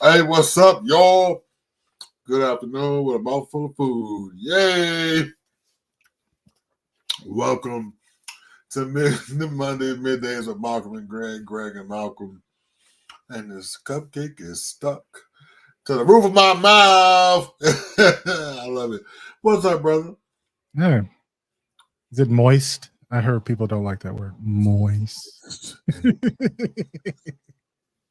Hey, what's up, y'all? Good afternoon with a mouthful of food. Yay! Welcome to the Monday middays with Malcolm and Greg and Malcolm. And this cupcake is stuck to the roof of my mouth. I love it. What's up, brother? Yeah. Is it moist? I heard people don't like that word. Moist.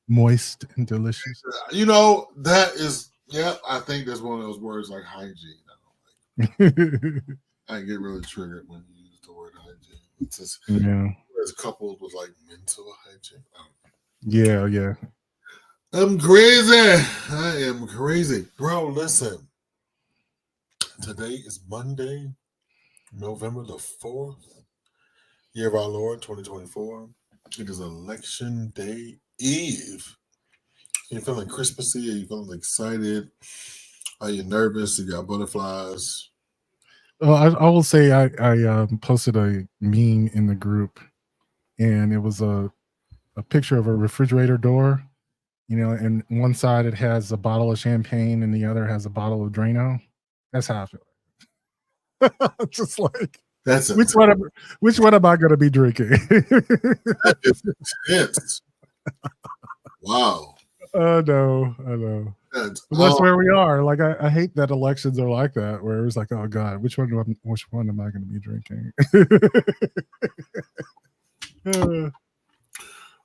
Moist and delicious. You know, that is, yeah, I think that's one of those words like hygiene. I get really triggered when you use the word hygiene. It's just, Yeah. it's coupled with like mental hygiene. Yeah. I'm crazy. I am crazy. Bro, listen. Today is Monday, November the 4th, year of our Lord, 2024. It is Election Day Eve. You feeling Christmassy? Are you feeling excited? Are you nervous? You got butterflies? Well, I will say I posted a meme in the group, and it was a picture of a refrigerator door. And one side it has a bottle of champagne, and the other has a bottle of Drano. That's how I feel. Just like That's which one am I going to be drinking? that is intense. Wow. I know. That's, But that's where we are. Like I hate that elections are like that, where it's like, oh God, which one am I going to be drinking?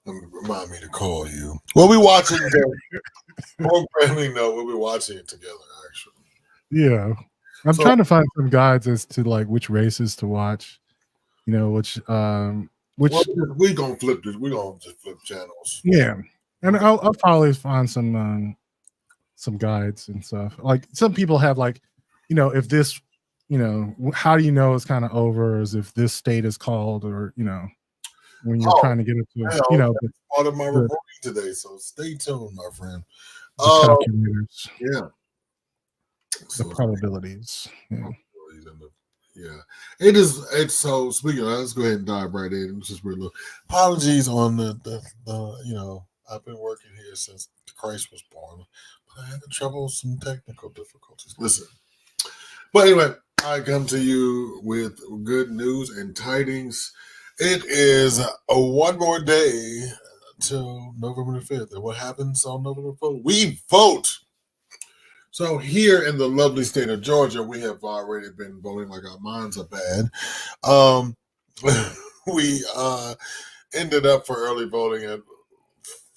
Remind me to call you. We'll be watching programming though. We'll be watching it together, actually. Yeah. I'm trying to find some guides as to like which races to watch. Which well, we gonna flip this. We gonna just flip channels. Yeah. And I'll probably find some guides and stuff. Like some people have like, if this, how do you know it's kind of over, as if this state is called, or when you're trying to get it to, that's part of my reporting today. So stay tuned, my friend. The calculators. Yeah. The probabilities. Yeah. It is. It's so. Speaking of that, let's go ahead and dive right in. It's just weird. Apologies on the. I've been working here since Christ was born, but I had some technical difficulties. Listen. But anyway, I come to you with good news and tidings. It is one more day till November the 5th. And what happens on November 4th? We vote. So here in the lovely state of Georgia, we have already been voting like our minds are bad. We ended up for early voting at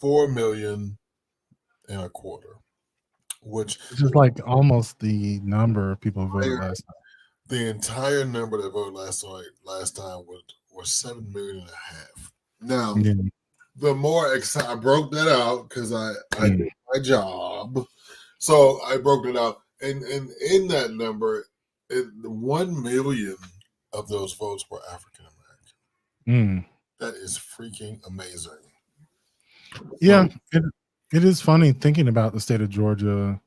4 million and a quarter, which is like almost the number of people who voted last time. The entire number that voted last time was 7 million and a half. Now, the more excited, I broke that out because I did my job. So I broke it out. And in that number, 1 million of those votes were African American. That is freaking amazing. Yeah, it is funny thinking about the state of Georgia.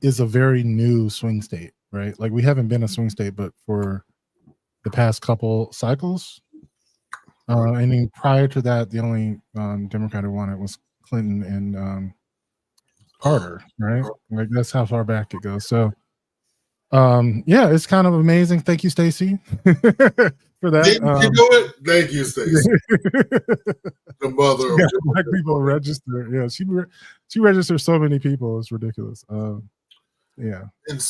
Is a very new swing state, right? Like we haven't been a swing state, but for the past couple cycles. And then prior to that, the only Democrat who won it was Clinton and Carter, right? Like that's how far back it goes. So, yeah, it's kind of amazing. Thank you, Stacey, for that. Did you do it? Thank you, Stacey. The mother of black people register. Yeah, she registers so many people. It's ridiculous. Yeah. And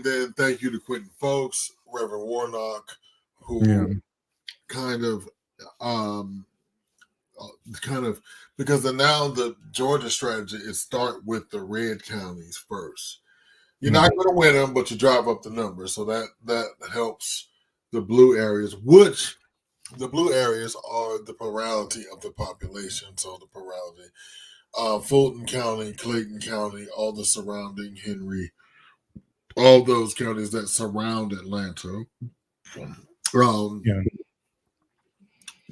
then thank you to Quentin Folks, Reverend Warnock, who kind of because now the Georgia strategy is start with the red counties first. You're not going to win them, but you drive up the numbers, so that helps the blue areas, which the blue areas are the plurality of the population. So the plurality, Fulton County, Clayton County, all the surrounding Henry, all those counties that surround Atlanta,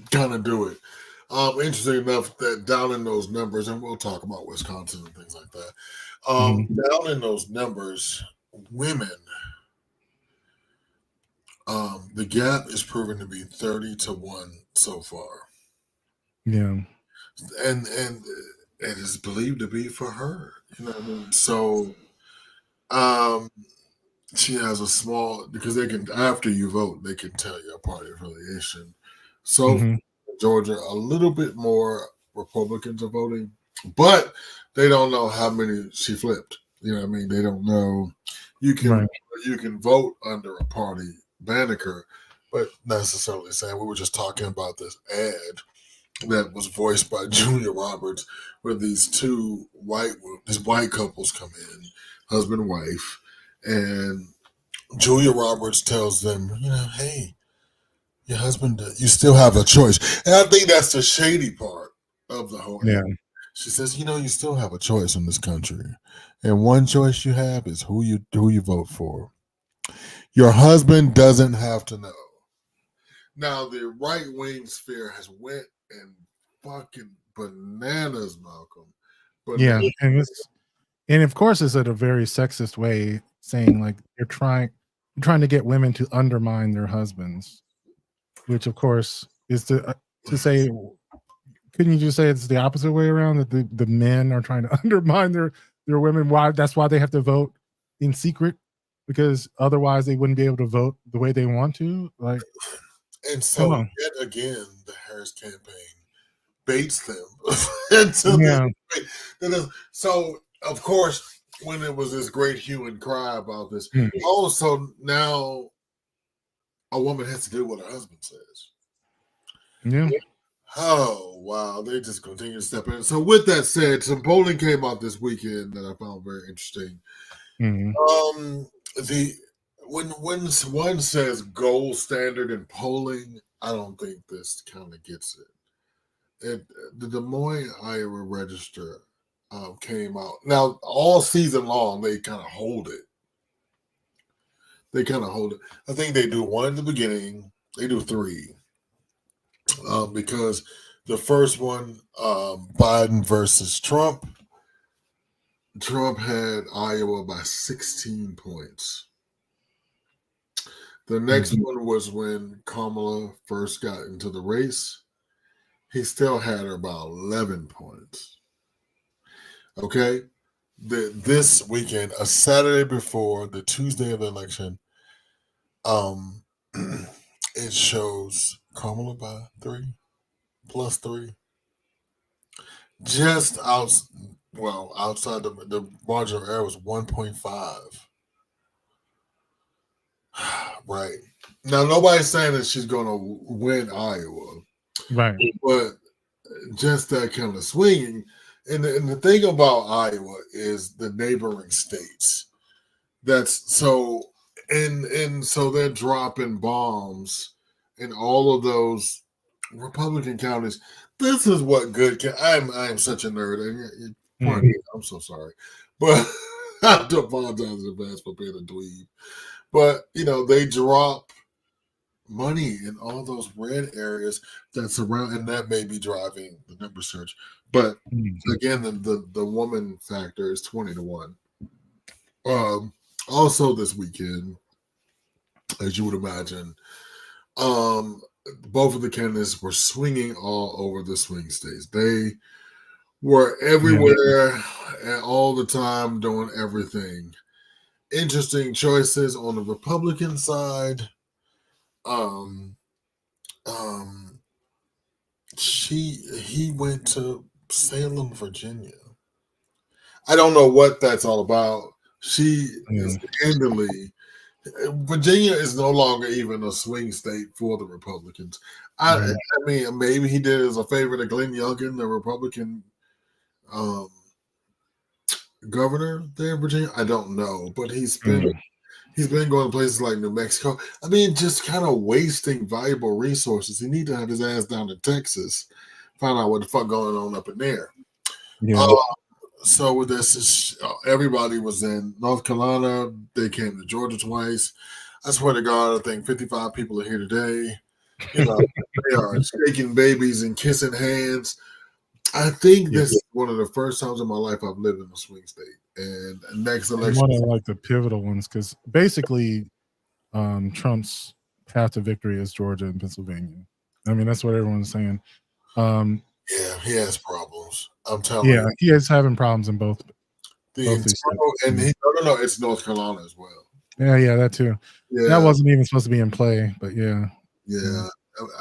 kind of do it. Interesting enough that down in those numbers, and we'll talk about Wisconsin and things like that. Down in those numbers, women, the gap is proven to be 30-1 so far. Yeah, and it is believed to be for her. You know what I mean? So, um, she has a small because they can after you vote they can tell your party affiliation. So Mm-hmm. Georgia, a little bit more Republicans are voting, but they don't know how many she flipped. You know what I mean? They don't know. You can Right. you can vote under a party banneker, but necessarily saying we were just talking about this ad that was voiced by Julia Roberts, where these white couples come in, husband and wife, and Julia Roberts tells them, hey, your husband, you still have a choice. And I think that's the shady part of the whole Yeah. act. She says, you still have a choice in this country. And one choice you have is who you vote for. Your husband doesn't have to know. Now the right wing sphere has went and fucking bananas, Malcolm. Yeah. Bananas. And of course it's in a very sexist way, saying like you're trying to get women to undermine their husbands, which of course is to say, couldn't you just say it's the opposite way around, that the men are trying to undermine their women? Why that's why they have to vote in secret, because otherwise they wouldn't be able to vote the way they want to? Like, And come so on. yet again, the Harris campaign baits them into Yeah. this. So, of course, when it was this great hue and cry about this, Mm. also now a woman has to do what her husband says. Yeah. Oh, wow. They just continue to step in. So, with that said, some polling came out this weekend that I found very interesting. Mhm. The when one says gold standard in polling, I don't think this kind of gets it. The Des Moines, Iowa Register came out. Now, all season long, they kind of hold it. I think they do one in the beginning. They do three because the first one, Biden versus Trump. Trump had Iowa by 16 points. The next Mhm. one was when Kamala first got into the race. He still had her by 11 points. Okay. This weekend, a Saturday before the Tuesday of the election, um, it shows Kamala by 3 plus 3, just outside the margin of error was 1.5. Right now, nobody's saying that she's going to win Iowa, Right. but just that kind of swinging. And the thing about Iowa is the neighboring states. That's so, and so they're dropping bombs in all of those Republican counties. This is what good. I'm such a nerd. And pardon Mhm. me, I'm so sorry, but I have to apologize in advance for being a dweeb. But they drop money in all those red areas that surround, and that may be driving the number search. But Mhm. again, the woman factor is 20 to 1. Um, Also this weekend, as you would imagine, um, both of the candidates were swinging all over the swing states. They were Yeah. everywhere and all the time doing everything. Interesting choices on the Republican side. Um, um, he went to Salem, Virginia. I don't know what that's all about. She Yeah. is handily Virginia is no longer even a swing state for the Republicans. I Right. mean, maybe he did it as a favor to Glenn Youngkin, the Republican um, governor there in Virginia. I don't know, but Mm. he's been going to places like New Mexico. I mean, just kind of wasting valuable resources. He need to have his ass down to Texas, find out what the fuck going on up in there. Yeah. Uh, so with this, everybody was in North Carolina. They came to Georgia twice. I swear to God, I think 55 people are here today. They are shaking babies and kissing hands. I think Yeah. this is one of the first times in my life I've lived in a swing state. And next And election, one of like the pivotal ones, because basically Trump's path to victory is Georgia and Pennsylvania. I mean, that's what everyone's saying. Um, yeah, he has problems. I'm telling Yeah, you. he is having problems in both The these states. internal, and no, it's North Carolina as well. Yeah, that too. That Yeah, wasn't even supposed to be in play, but yeah. yeah.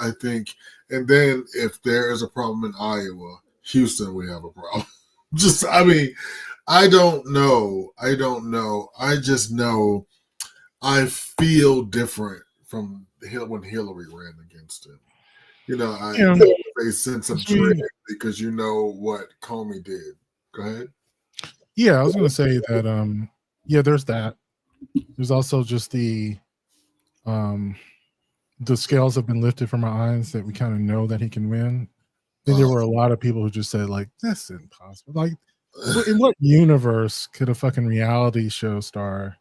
I think, and then if there is a problem in Iowa, Houston, we have a problem. Just, I mean, I don't know. I just know I feel different from when Hillary ran against him. You know, Yeah, a sense of 'cause dread because you know what Comey did. Go ahead. I was gonna say that there's that. There's also just um the scales have been lifted from our eyes that we kind of know that he can win. I think there were a lot of people who just said, like, that's impossible. Like, in what universe could a fucking reality show star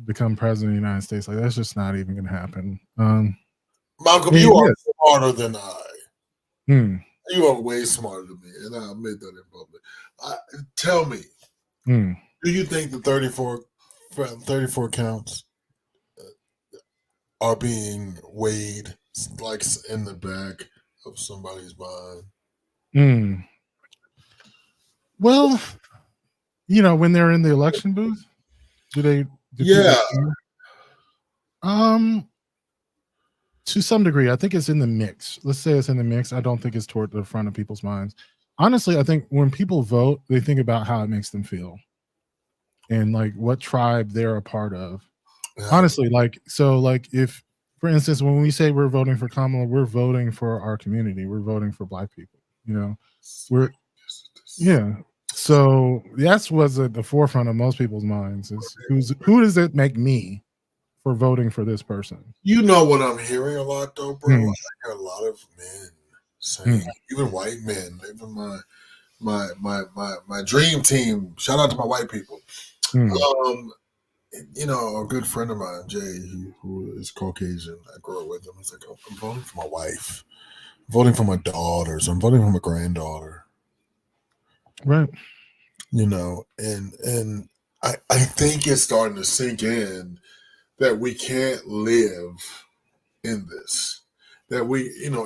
become president of the United States? Like, that's just not even gonna happen. Malcolm, And you it are is. smarter than I. Hmm. You are way smarter than me, and I admit that in public. Tell me, Hmm. do you think the 34 counts are being weighed like in the back of somebody's mind? Hmm. Well, when they're in the election booth, do people Yeah, care? Um, to some degree, I think it's in the mix. Let's say it's in the mix. I don't think it's toward the front of people's minds. Honestly, I think when people vote, they think about how it makes them feel and like what tribe they're a part of. yeah. Honestly, like if, for instance, when we say we're voting for Kamala, we're voting for our community. We're voting for Black people. We're yeah. So that's what's at the forefront of most people's minds is who does it make me for voting for this person? You know what I'm hearing a lot though, bro. Hmm. I hear a lot of men saying, Hmm. even white men, even my dream team. Shout out to my white people. Hmm. Um, a good friend of mine, Jay, who is Caucasian, I grew up with him. He's like, oh, I'm voting for my wife, I'm voting for my daughters, I'm voting for my granddaughter. Right. And I think it's starting to sink in that we can't live in this. That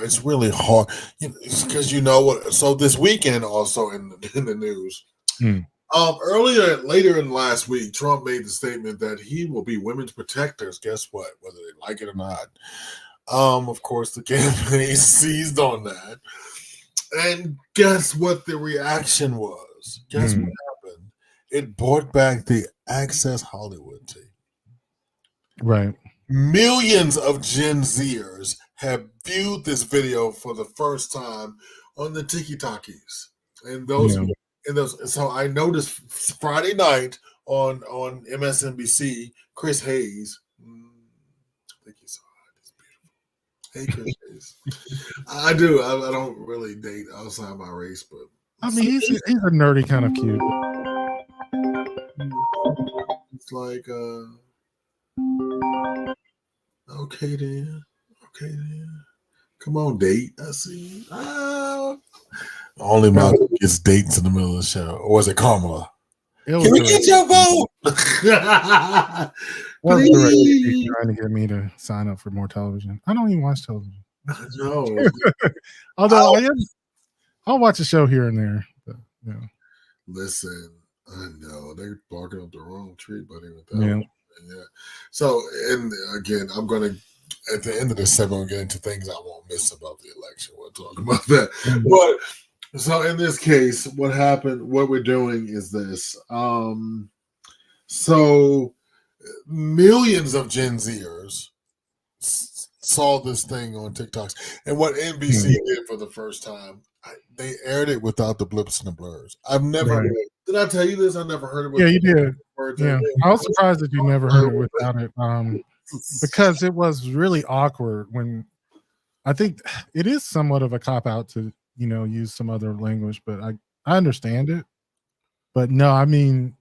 it's really hard. Because you know what? So this weekend, also in the news, Hmm. later in last week, Trump made the statement that he will be women's protectors. Guess what? Whether they like it or not. Of course, the campaign seized on that, and guess what? The reaction was. Guess what Hmm. happened? It brought back the Access Hollywood team. Right. Millions of Gen Zers have viewed this video for the first time on the TikTokies, and Yeah. So I noticed Friday night on MSNBC, Chris Hayes. I think he saw it. It's beautiful. Hey, Chris Hayes. I do. I don't really date outside my race, but I mean, he's a nerdy kind of cute. it's like, okay then, okay then. Come on, date. I see. Only That was, Malcolm gets dates in the middle of the show. Or was it Kamala? it Can was we direct. get your vote? That was direct Please. trying to get me to sign up for more television. I don't even watch television. No. Although I'll watch a show here and there. But, Listen, I know they're barking up the wrong tree, buddy, with that yeah. one. Yeah. So, and again, I'm going to, at the end of this segment, we'll get into things I won't miss about the election. We'll talk about that. Mhm. But so in this case, what we're doing is this. So millions of Gen Zers saw this thing on TikToks, and what NBC did for the first time, they aired it without the blips and the blurs. I've never Right. did I tell you this? I never heard it with Yeah, you did. words. Yeah. I was surprised that you never heard it without it. Because it was really awkward when I think it is somewhat of a cop out to, use some other language, but I understand it. But no, I mean,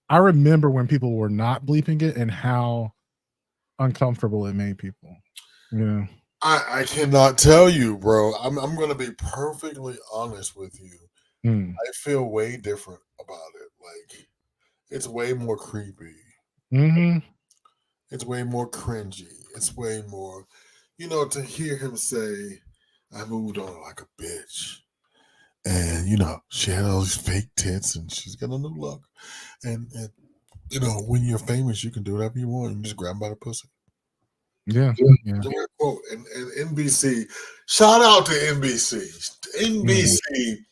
I remember when people were not bleeping it and how uncomfortable it made people. Yeah. I cannot tell you, bro. I'm going to be perfectly honest with you. Mm. I feel way different about it. Like it's way more creepy. Hmm. It's way more cringy. It's way more, to hear him say, "I moved on like a bitch," And she had all these fake tits, and she's got a new look. And when you're famous, you can do whatever you want. You just grab 'em by the pussy. Yeah. Direct quote. And NBC, shout out to NBC. NBC,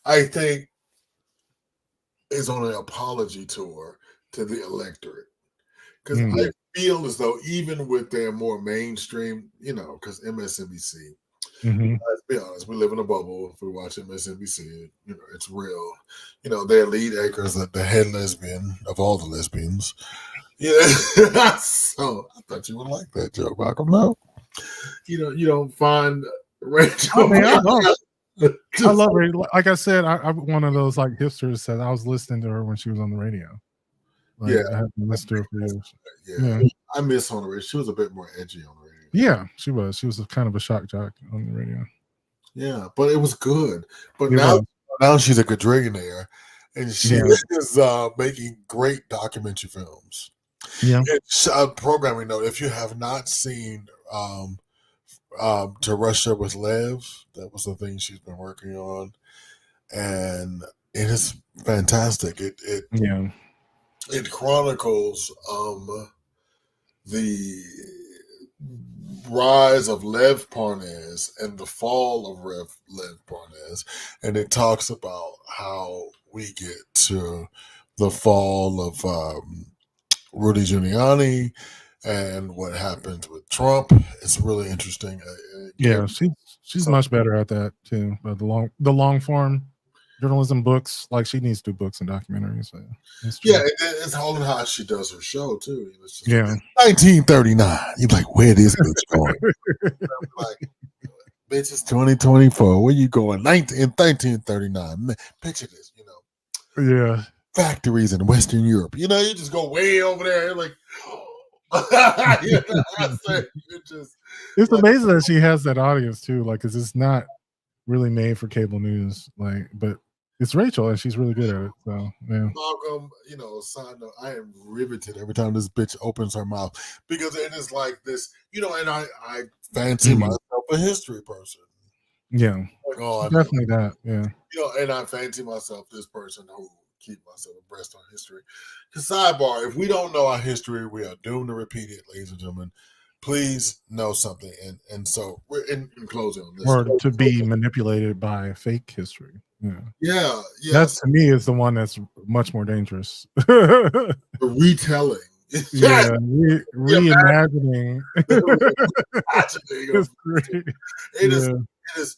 I think, is on an apology tour to the electorate. Because I feel as though even with their more mainstream, because MSNBC, let's be honest, we live in a bubble. If we watch MSNBC, it's real. Their lead anchor is the head lesbian of all the lesbians. Yeah. So I thought you would like that joke, Malcolm. No. You don't find Rachel. I mean, I love her. Like I said, I'm one of those like hipsters that I was listening to her when she was on the radio. Like, I have listened to her for years. Yeah. I miss her on the radio. She was a bit more edgy on the radio. Yeah, she was. She was kind of a shock jock on the radio. Yeah, but it was good. But now she's a quadrillionaire, and she is making great documentary films. Yeah. Programming note: if you have not seen To Russia with Lev, that was the thing she's been working on, and it is fantastic. It chronicles the rise of Lev Parnas and the fall of Lev Parnas, and it talks about how we get to the fall of Rudy Giuliani and what happens with Trump. It's really interesting. She's much better at that too. But the long form journalism books, like she needs to do books and documentaries. So it's all in how she does her show too. It's just 1939. You're like, where this bitch going? Like, bitch, it's 2024. Where you going? 1939. Man, picture this. Yeah. Factories in Western Europe. You just go way over there. You're like, it's amazing that she has that audience too. Like, because it's not really made for cable news. Like, but it's Rachel, and she's really good at it. So, yeah. Malcolm, side note, I am riveted every time this bitch opens her mouth because it is like this, and I fancy myself a history person. Yeah, definitely that. Yeah, and I fancy myself this person who keep myself abreast on history. Because sidebar, if we don't know our history, we are doomed to repeat it, ladies and gentlemen. Please know something, and so we're in closing on this, or to be manipulated by fake history. Yeah. That to me is the one that's much more dangerous. The retelling. Reimagining. It's great. It is.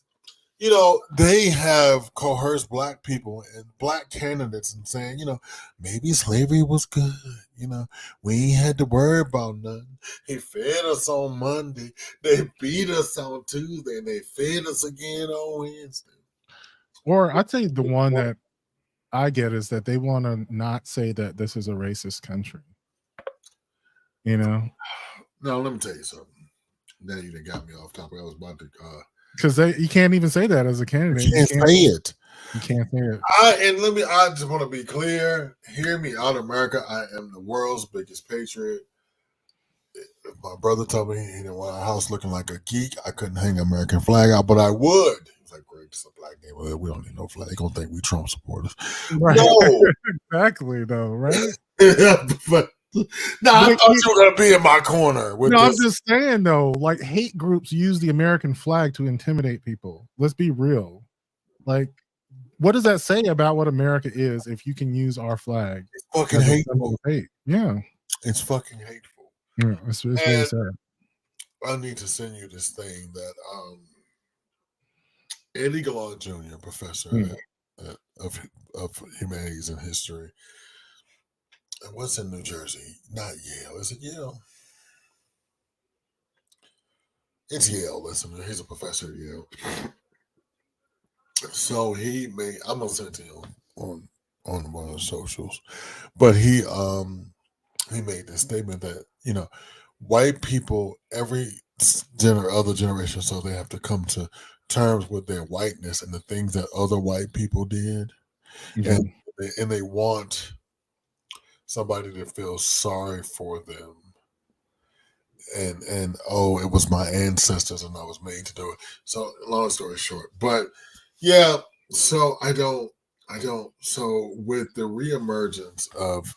They have coerced black people and black candidates and saying, maybe slavery was good. We ain't had to worry about nothing. He fed us on Monday. They beat us on Tuesday, and they fed us again on Wednesday. Or I'd say the one that I get is that they want to not say that this is a racist country. No, let me tell you something. Now you done got me off topic. I was about to because you can't even say that as a candidate. You can't say it. You can't say it. I just want to be clear. Hear me out, America. I am the world's biggest patriot. If my brother told me he didn't want a house looking like a geek, I couldn't hang an American flag out, but I would. He was like, great, it's a black neighborhood. We don't need no flag. They're going to think we Trump supporters. Right. No. Exactly, though, right? But I thought you were going to be in my corner. I'm just saying, though, like hate groups use the American flag to intimidate people. Let's be real. Like, what does that say about what America is if you can use our flag? It's fucking hateful. Yeah. It's fucking hateful. Yeah, it's really sad. I need to send you this thing that Eddie Gallant Jr., professor of humanities and history. And what's in New Jersey? Not Yale. Is it Yale? It's Yale. Listen, he's a professor at Yale. So I'm gonna send it to you on one of the socials. But he made this statement that, white people every other generation, so they have to come to terms with their whiteness and the things that other white people did. Yeah. And they want somebody to feel sorry for them. And it was my ancestors and I was made to do it. So long story short, but yeah, So I don't. So with the reemergence of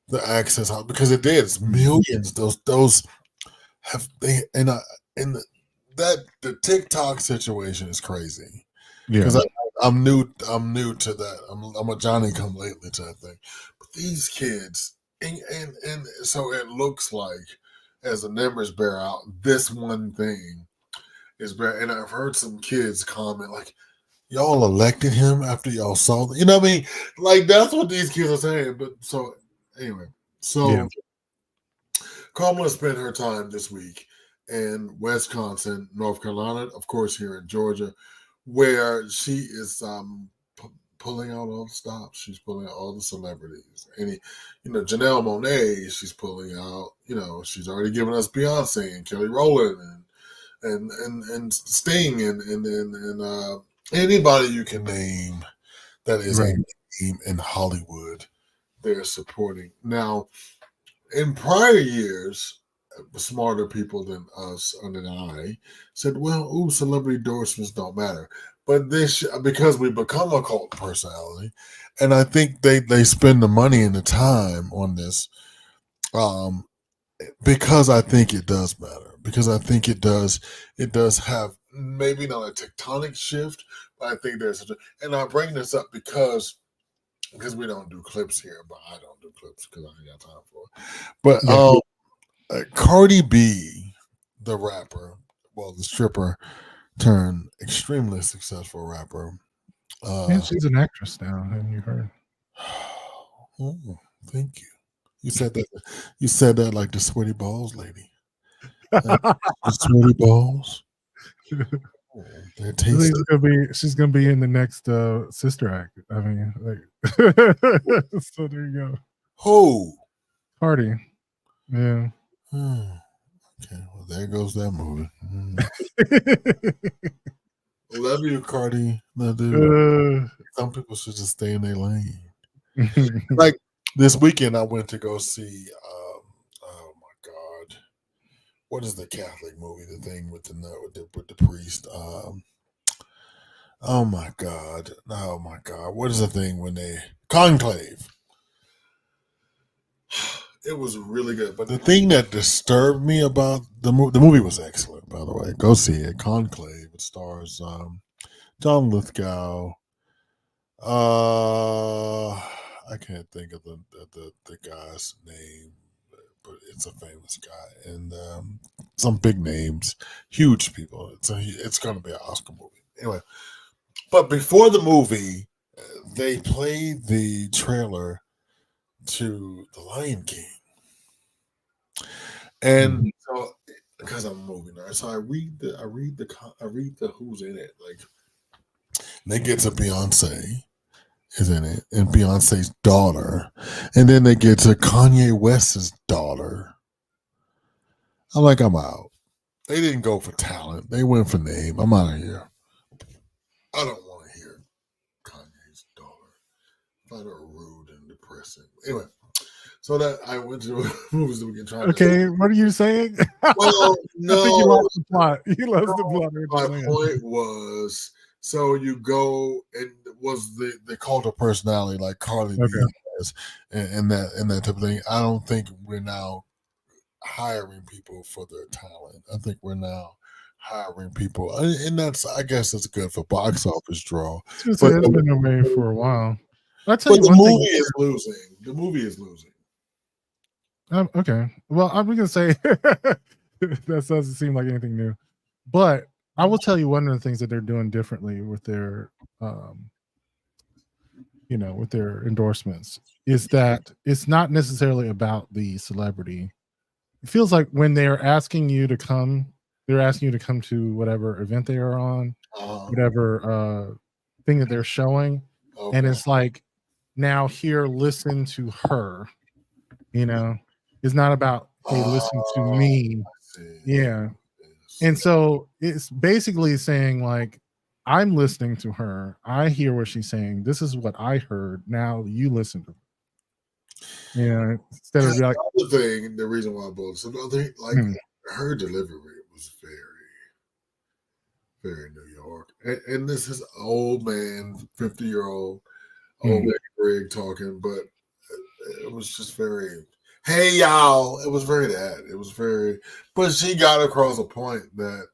the Access House, because it did, it's millions. Those have they and that the TikTok situation is crazy because Yeah. I'm new. I'm new to that. I'm a Johnny come lately to that thing. But these kids, and so it looks like as the numbers bear out, this one thing is bad. And I've heard some kids comment like, "Y'all elected him after y'all saw," you know what I mean? Like that's what these kids are saying. But so anyway, Yeah. so Kamala spent her time this week in Wisconsin, North Carolina, of course, here in Georgia, where she is pulling out all the stops. She's pulling out all the celebrities. Janelle Monáe, she's pulling out. She's already given us Beyonce and Kelly Rowland and Sting and anybody you can name that is a Right. name in Hollywood. They're supporting now. In prior years, smarter people than us or than I said, "Well, celebrity endorsements don't matter." But this, because we become a cult personality, and I think they spend the money and the time on this, um, because I think it does matter. Because I think it does have maybe not a tectonic shift, but I think and I bring this up because we don't do clips here, but I don't do clips because I ain't got time for it. But Yeah. Cardi B, the rapper, well, the stripper turned extremely successful rapper. And Uh, she's an actress now. Haven't you heard? oh, thank you. You said that. You said that like the sweaty balls lady. Uh, the sweaty balls. Oh, they're I think tasty. she's gonna be in the next Sister Act. I mean, like, so there you go. Oh. Party. Yeah. Okay. Well, there goes that movie. Love you, Cardi. Love you. Uh, Some people should just stay in their lane. Like this weekend, I went to go see. Oh my God, what is the Catholic movie? The thing with the priest. Oh my God. Oh my God. What is the thing when they conclave? It was really good, but the thing that disturbed me about the movie was excellent. By the way, go see it. Conclave. It stars John Lithgow. I can't think of the guy's name, but it's a famous guy and some big names, huge people. It's going to be an Oscar movie anyway. But before the movie, they played the trailer to The Lion King, and so because I'm a movie nerd, so I read the who's in it. Like they get to Beyonce is in it, and Beyonce's daughter, and then they get to Kanye West's daughter. I'm like, I'm out. They didn't go for talent; they went for name. I'm out of here. I don't want to hear Kanye's daughter. I find her rude and depressing. Anyway, so that I went to movies that we can try to. okay, what are you saying? Well, I think you no, lost the plot. You lost the plot. What my you're saying. point was, so you go and was the cult of personality like Carly B Okay. has, and that type of thing. I don't think we're now hiring people for their talent. I think we're now hiring people, and that's I guess it's good for box office draw. I was gonna say But that's been a way for a while. I'll tell but you the one thing. movie is losing. The movie is losing. Okay. Well, I'm gonna say that doesn't seem like anything new, but I will tell you one of the things that they're doing differently with their, um, with their endorsements is that it's not necessarily about the celebrity. It feels like when they're asking you to come, they're asking you to come to whatever event they are on, Uh, whatever thing that they're showing, and okay. it's like now here, listen to her. You know, it's not about hey, listen to I me. see. Yeah. Yes. And so it's basically saying, like, I'm listening to her. I hear what she's saying. This is what I heard. Now you listen to her. Yeah. Instead And of be like, the other thing, the reason why I bought so the other like hmm, her delivery was very. very New York. And this is old man, 50-year-old old Mm. man Greg talking, but it was just very, hey y'all. It was very that. It was very, but she got across a point that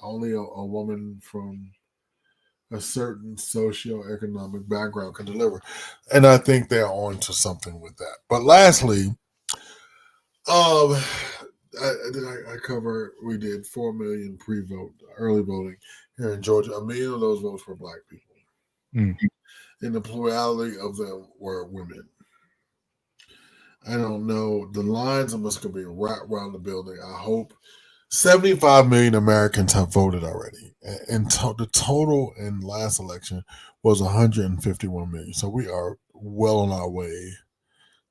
only a woman from a certain socioeconomic background can deliver. And I think they're on to something with that. But lastly, um, I cover, we did 4 million pre-vote, early voting here in Georgia. 1 million of those votes were black people. Mm. And the plurality of them were women. I don't know. The lines are just going to be right around the building. I hope 75 million Americans have voted already. And the total in last election was 151 million. So we are well on our way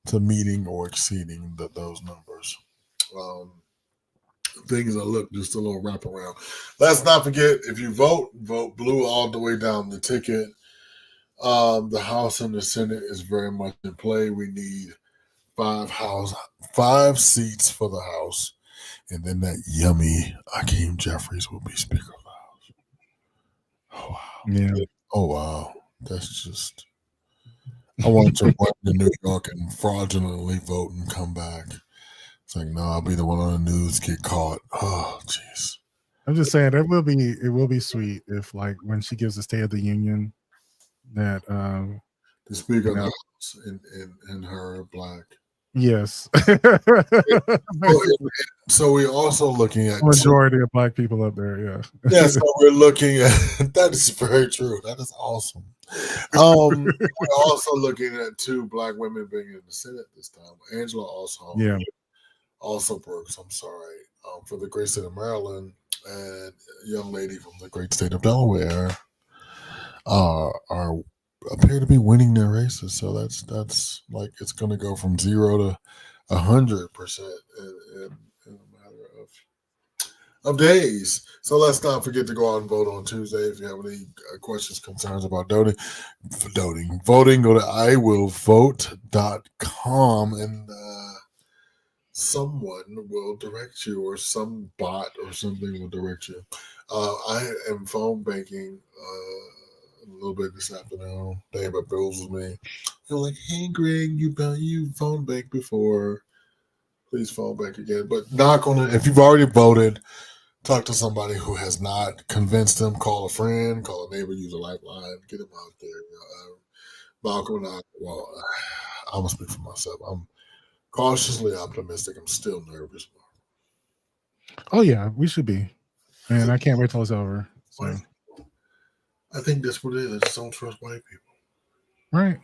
to meeting or exceeding those numbers. Things that look just a little wraparound. Let's not forget, if you vote blue all the way down the ticket. The House and the Senate is very much in play. We need 5 seats for the House, and then that yummy Akeem Jeffries will be Speaker of the House. Oh wow! Yeah. Oh wow! That's just. I want to run to New York and fraudulently vote and come back. It's like, no, I'll be the one on the news, get caught. Oh, jeez. I'm just saying it will be sweet if, like, when she gives the State of the Union, that The Speaker you of the know, House and her black. yes. So we're also looking at Majority of black people up there, yeah. yeah, so we're looking at that is very true. That is awesome. We're also looking at 2 black women being in the Senate this time. Angela Yeah. also Brooks, I'm sorry, for the great state of Maryland, and a young lady from the great state of Delaware are appear to be winning their races. So that's like it's going to go from 0 to 100% in a matter of days. So let's not forget to go out and vote on Tuesday. If you have any questions, concerns about voting, go to iwillvote.com and someone will direct you, or some bot or something will direct you. I am phone banking a little bit this afternoon. They have bills with me. They're like, hey Greg, you phone bank before. Please phone bank again. But not gonna, if you've already voted, talk to somebody who has not convinced them. Call a friend, call a neighbor, use a lifeline, get them out there. Malcolm and I, well, I'm gonna speak for myself. I'm cautiously optimistic. I'm still nervous. Oh yeah, we should be. And I can't wait till it's over. So I think that's what it is. I just don't trust white people. right.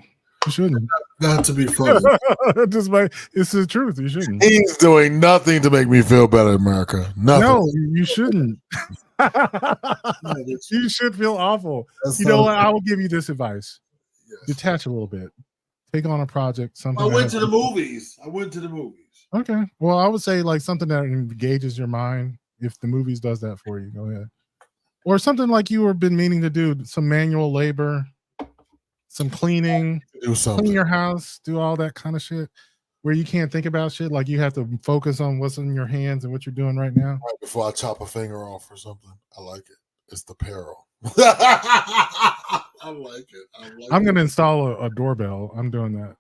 You shouldn't. Not to be funny. Just like, it's the truth. You shouldn't. He's doing nothing to make me feel better, America. Nothing. No, you shouldn't. No, You should feel awful. that's You so- know what? I will give you this advice. Yes. Detach a little bit. Take on a project, something. I that went has- to the movies. Okay. Well, I would say like something that engages your mind. If the movies does that for you, go ahead. Or something like you have been meaning to do, some manual labor, some cleaning, Do something. clean your house, do all that kind of shit where you can't think about shit. Like you have to focus on what's in your hands and what you're doing right now. Right before I chop a finger off or something. I like it. It's the peril. I like it. I'm going to install a doorbell. I'm doing that.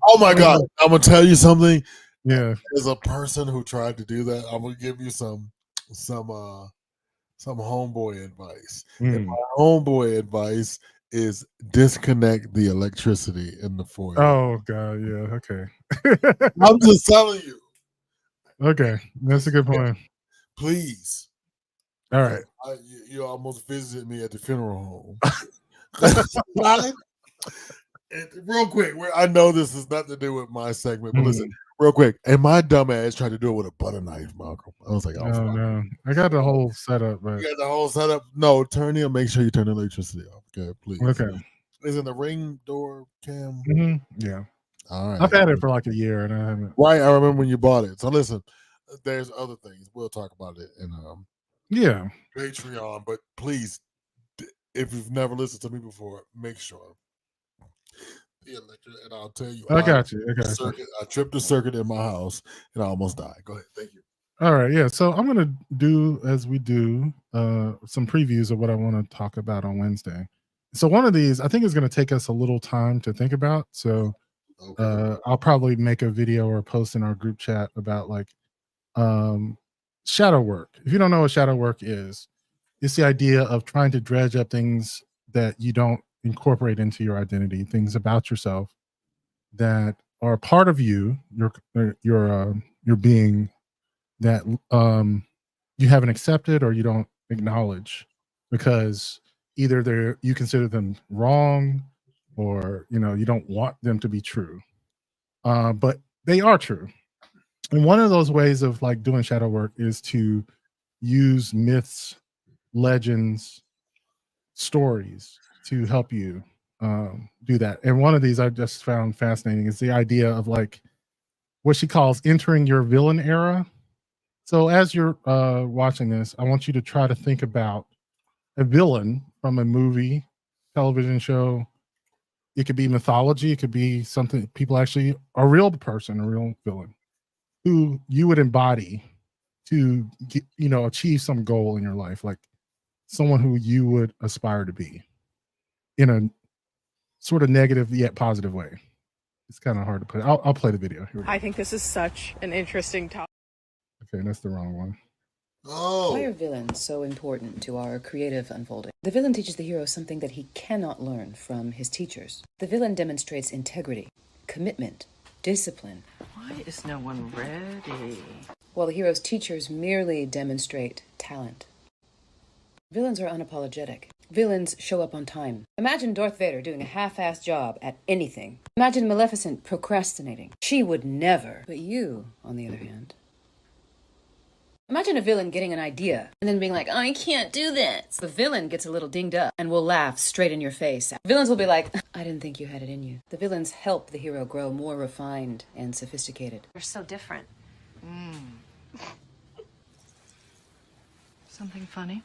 Oh my God. I'm going to tell you something. Yeah. As a person who tried to do that, I'm going to give you some homeboy advice. And my homeboy advice is disconnect the electricity in the foyer. Oh God, yeah, okay. I'm just telling you. Okay, that's a good point. Please. All right. You almost visited me at the funeral home. And real quick, I know this has nothing to do with my segment, but listen, real quick. And my dumb ass tried to do it with a butter knife, Malcolm. I was like, oh no. I got the whole setup, but you got the whole setup. No, make sure you turn the electricity off. Okay, please. okay. Isn't the ring door cam? Yeah. All right. I've had it for like a year and I haven't. Right, I remember when you bought it. So listen, there's other things. We'll talk about it in Yeah. Patreon, but please, if you've never listened to me before, make sure. The electric, and I'll tell you. I got you. I tripped a circuit in my house and I almost died. Go ahead. Thank you. All right, yeah. So I'm gonna do as we do some previews of what I want to talk about on Wednesday. So one of these I think is going to take us a little time to think about. So Okay. I'll probably make a video or post in our group chat about like shadow work. If you don't know what shadow work is, it's the idea of trying to dredge up things that you don't incorporate into your identity, things about yourself that are part of you, your being that you haven't accepted or you don't acknowledge because either you consider them wrong or you don't want them to be true, but they are true. And one of those ways of like doing shadow work is to use myths, legends, stories to help you do that. And one of these I just found fascinating is the idea of like what she calls entering your villain era. So as you're watching this, I want you to try to think about a villain from a movie, television show. It could be mythology. It could be something people actually a real person, a real villain who you would embody to achieve some goal in your life, like someone who you would aspire to be in a sort of negative yet positive way. It's kind of hard to put. I'll play the video. Here we go. I think this is such an interesting topic. Okay, that's the wrong one. Why are villains so important to our creative unfolding? The villain teaches the hero something that he cannot learn from his teachers. The villain demonstrates integrity, commitment, discipline. Why is no one ready? While the hero's teachers merely demonstrate talent. Villains are unapologetic. Villains show up on time. Imagine Darth Vader doing a half-assed job at anything. Imagine Maleficent procrastinating. She would never. But you, on the other hand. Imagine a villain getting an idea and then being like, I can't do this. The villain gets a little dinged up and will laugh straight in your face. Villains will be like, I didn't think you had it in you. The villains help the hero grow more refined and sophisticated. We're so different. Something funny?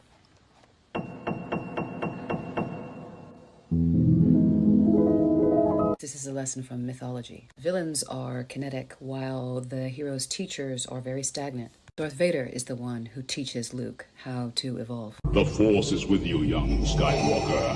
This is a lesson from mythology. Villains are kinetic while the hero's teachers are very stagnant. Darth Vader is the one who teaches Luke how to evolve. The Force is with you, young Skywalker.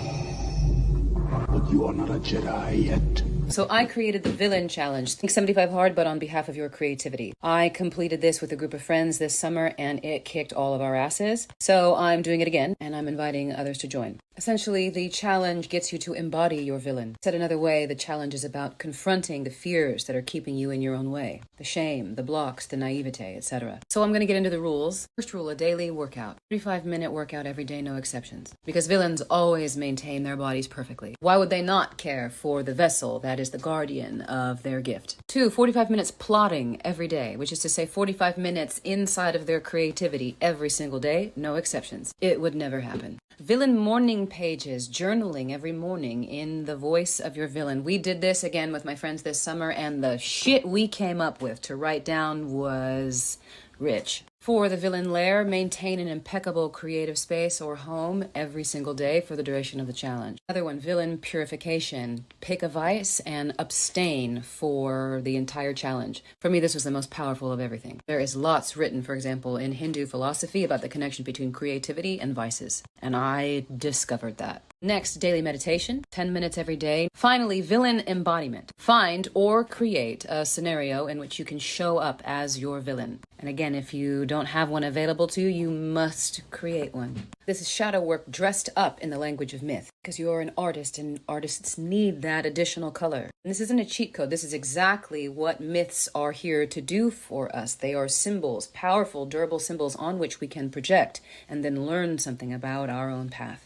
But you are not a Jedi yet. So I created the Villain Challenge. Think 75 hard, but on behalf of your creativity. I completed this with a group of friends this summer, and it kicked all of our asses. So I'm doing it again, and I'm inviting others to join. Essentially, the challenge gets you to embody your villain. Said another way, the challenge is about confronting the fears that are keeping you in your own way. The shame, the blocks, the naivete, etc. So I'm going to get into the rules. First rule, a daily workout. 35-minute workout every day, no exceptions. Because villains always maintain their bodies perfectly. Why would they not care for the vessel that is the guardian of their gift? 2, 45 minutes plotting every day, which is to say 45 minutes inside of their creativity every single day, no exceptions. It would never happen. Villain morning pages, journaling every morning in the voice of your villain. We did this again with my friends this summer, and the shit we came up with to write down was rich. 4, the villain lair, maintain an impeccable creative space or home every single day for the duration of the challenge. Another one, villain purification. Pick a vice and abstain for the entire challenge. For me, this was the most powerful of everything. There is lots written, for example, in Hindu philosophy about the connection between creativity and vices, and I discovered that. Next, daily meditation, 10 minutes every day. Finally, villain embodiment. Find or create a scenario in which you can show up as your villain. And again, if you don't have one available to you, you must create one. This is shadow work dressed up in the language of myth, because you're an artist and artists need that additional color. And this isn't a cheat code. This is exactly what myths are here to do for us. They are symbols, powerful, durable symbols on which we can project and then learn something about our own path.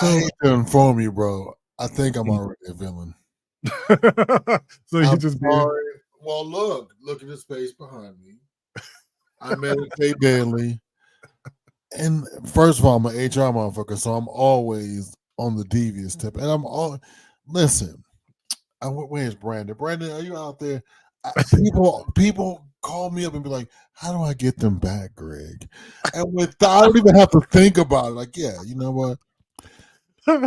I hate to inform you, bro. I think I'm already a villain. So you I'm just sorry. Well, look at the space behind me. I meditate daily. And first of all, I'm an HR motherfucker, so I'm always on the devious tip. And I'm all listen. Where's Brandon? Brandon, are you out there? People call me up and be like, "How do I get them back, Greg?" And I don't even have to think about it. Like, yeah, you know what? Call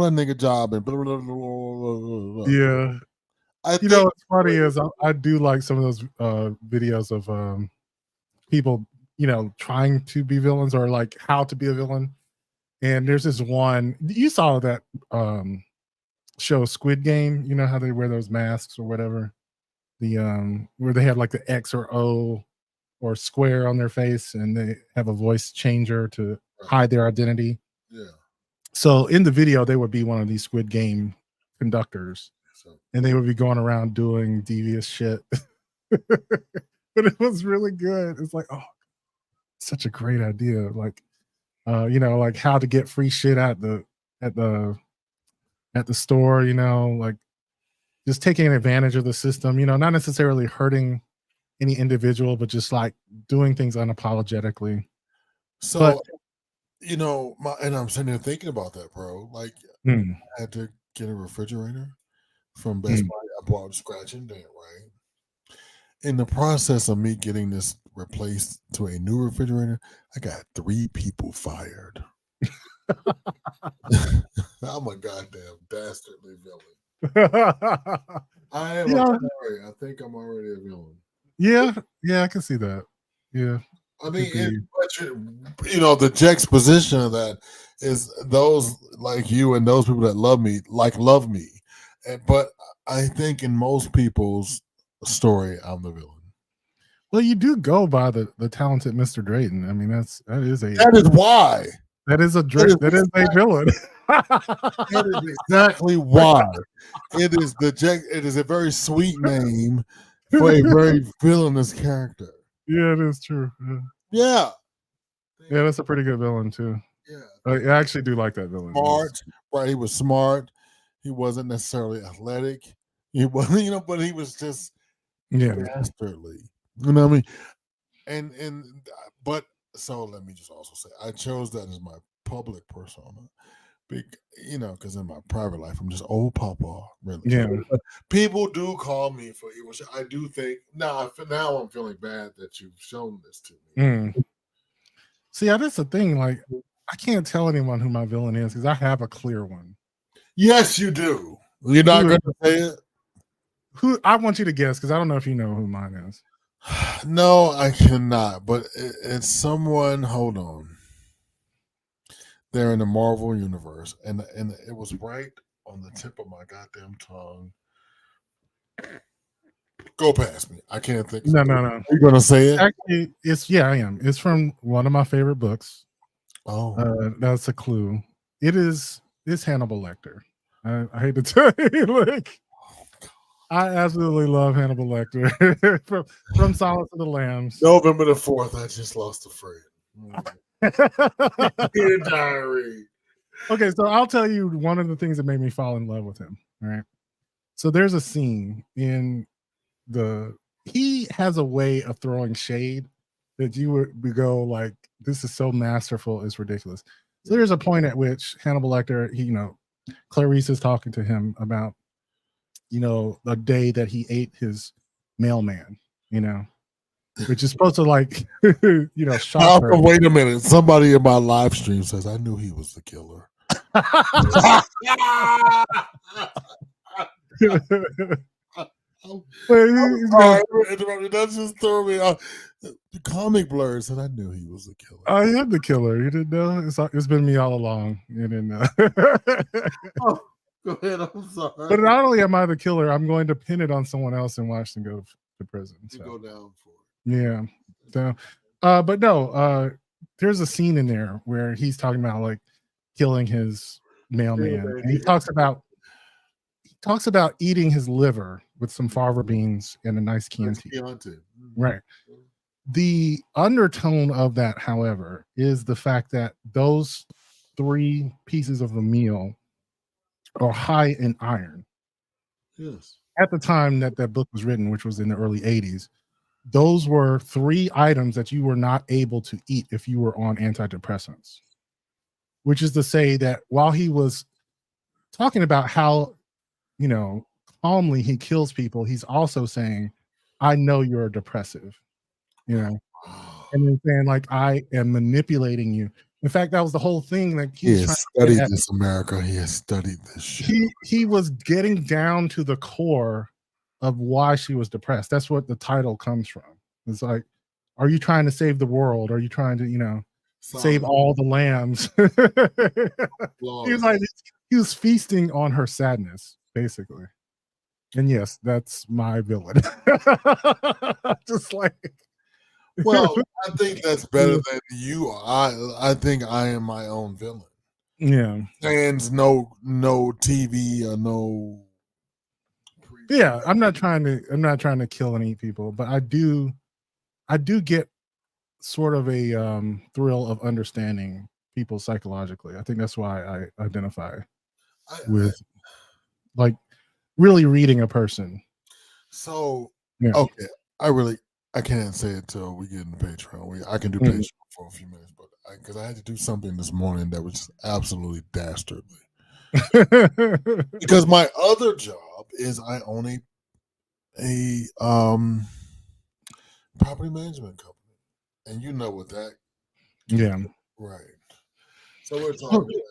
that nigga job and blah, blah, blah, blah, blah. yeah. You know what's funny is I do like some of those videos of people, you know, trying to be villains or like how to be a villain. And there's this one you saw that show Squid Game. You know how they wear those masks or whatever. The where they have like the X or O or square on their face, and they have a voice changer to hide their identity. Yeah. So in the video, they would be one of these Squid Game conductors, and they would be going around doing devious shit. But it was really good. It's like, oh, such a great idea. Like, you know, like how to get free shit at the store. You know, like just taking advantage of the system. You know, not necessarily hurting any individual, but just like doing things unapologetically. So, you know, and I'm sitting there thinking about that, bro. Like, I had to get a refrigerator from Best Buy. I bought Scratch and Dent, right? In the process of me getting this replaced to a new refrigerator, I got 3 people fired. I'm a goddamn dastardly villain. I am. Sorry. I think I'm already a villain. Yeah, I can see that. Yeah. I mean, you know, the juxtaposition of that is those like you and those people that love me, but I think in most people's story, I'm the villain. Well, you do go by the talented Mr. Drayton. I mean, that is why. That is a villain. That is exactly why. It is a very sweet name for a very villainous character. Yeah, it is true. Yeah. Yeah, that's a pretty good villain too. Yeah. I actually do like that villain. Smart, right? He was smart. He wasn't necessarily athletic. He wasn't, you know, but he was just dastardly. You know what I mean? But so let me just also say, I chose that as my public persona. You know, because in my private life, I'm just old papa, really. Yeah. But people do call me for evil shit. I do think now I'm feeling bad that you've shown this to me. See, that's the thing. Like, I can't tell anyone who my villain is because I have a clear one. Yes, you do. You're not going to say it? Who? I want you to guess because I don't know if you know who mine is. No, I cannot. But it's someone. Hold on. They're in the Marvel universe, and it was right on the tip of my goddamn tongue. Go past me. I can't think. No. You're gonna say it? Actually, I am. It's from one of my favorite books. Oh, that's a clue. It's Hannibal Lecter. I hate to tell you, like, I absolutely love Hannibal Lecter from Silence of the Lambs. November the 4th. I just lost a friend. Dear diary. Okay, so I'll tell you one of the things that made me fall in love with him. All right. So there's a scene in he has a way of throwing shade that you would go like, this is so masterful, it's ridiculous. So there's a point at which Hannibal Lecter, Clarice is talking to him about, the day that he ate his mailman, which is supposed to like, shock her. Wait a minute. Somebody in my live stream says, I knew he was the killer. That just threw me off. The comic blur said I knew he was the killer. I am the killer. You didn't know? It's been me all along. You didn't know. Go ahead. I'm sorry. But not only am I the killer, I'm going to pin it on someone else and watch them go to prison. You go down for it. Yeah. So, but no, there's a scene in there where he's talking about like killing his mailman, and he talks about eating his liver with some fava beans and a nice Chianti. Right. The undertone of that, however, is the fact that those 3 pieces of the meal are high in iron. Yes. At the time that book was written, which was in the early 80s, those were 3 items that you were not able to eat if you were on antidepressants. Which is to say that while he was talking about how, calmly he kills people, he's also saying, I know you're depressive, and then saying like, I am manipulating you. In fact, that was the whole thing that he has studied this, America. He has studied this shit. He was getting down to the core of why she was depressed. That's what the title comes from. It's like, are you trying to save the world? Are you trying to, save all the lambs? He was like, he was feasting on her sadness, basically. And yes, that's my villain. Just like, Well, I think that's better than you are. I think I am my own villain. yeah, Sans no TV or no. yeah. I'm not trying to kill and eat people, but I do get sort of a thrill of understanding people psychologically. I think that's why I identify with like really reading a person. So Yeah. okay, I can't say it till we get in the Patreon. I can do Mhm. Patreon for a few minutes, but because I had to do something this morning that was just absolutely dastardly. Because my other job is I own a property management company, and you know what that. Yeah. Right. So we're talking.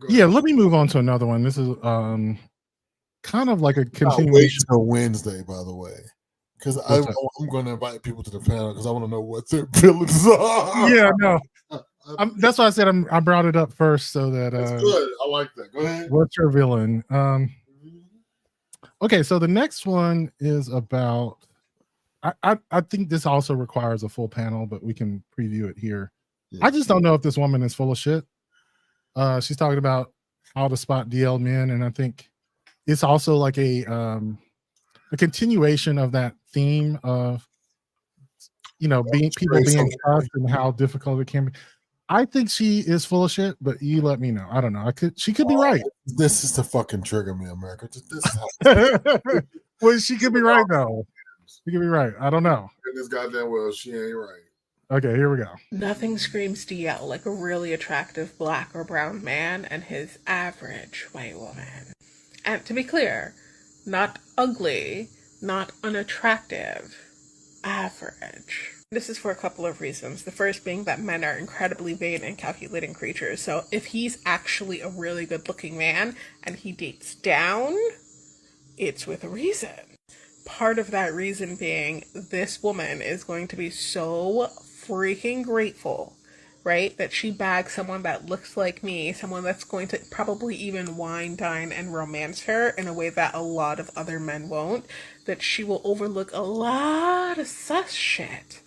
Yeah, let me move on to another one. This is kind of like a Wait continuation. till Wednesday, by the way, because What's that? I'm going to invite people to the panel because I want to know what their villains are. Yeah, no. That's why I said I brought it up first so that That's good. I like that. Go ahead. what's your villain? Okay, so the next one is about I think this also requires a full panel, but we can preview it here. Yeah. I just don't know if this woman is full of shit. She's talking about how to spot DL men, and I think it's also like a continuation of that theme of being trust and how difficult it can be. I think she is full of shit, but you let me know. I don't know. She could be right. This is to fucking trigger me, America. This is how Well, she could be right though. She could be right. I don't know. this goddamn well, she ain't right. Okay, here we go. Nothing screams DL like a really attractive black or brown man and his average white woman. And to be clear, not ugly, not unattractive, average. This is for a couple of reasons. The first being that men are incredibly vain and calculating creatures. So if he's actually a really good looking man and he dates down, it's with a reason. Part of that reason being this woman is going to be so freaking grateful, right? That she bags someone that looks like me, someone that's going to probably even wine, dine, and romance her in a way that a lot of other men won't, that she will overlook a lot of sus shit.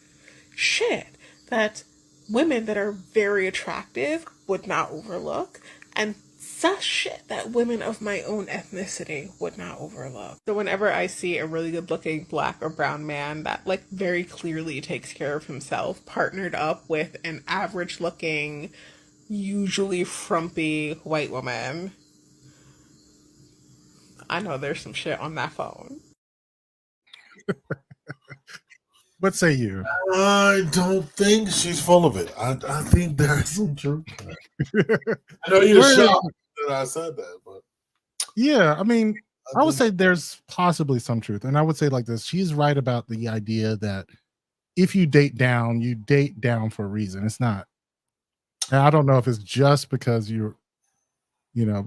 Shit that women that are very attractive would not overlook, and sus shit that women of my own ethnicity would not overlook. So whenever I see a really good looking black or brown man that like very clearly takes care of himself partnered up with an average looking, usually frumpy white woman, I know there's some shit on that phone. What say you? I don't think she's full of it. I think there's some truth. I know you're shocked that I said that, but yeah, I mean, I would say there's possibly some truth, and I would say like this: she's right about the idea that if you date down for a reason. It's not. And I don't know if it's just because but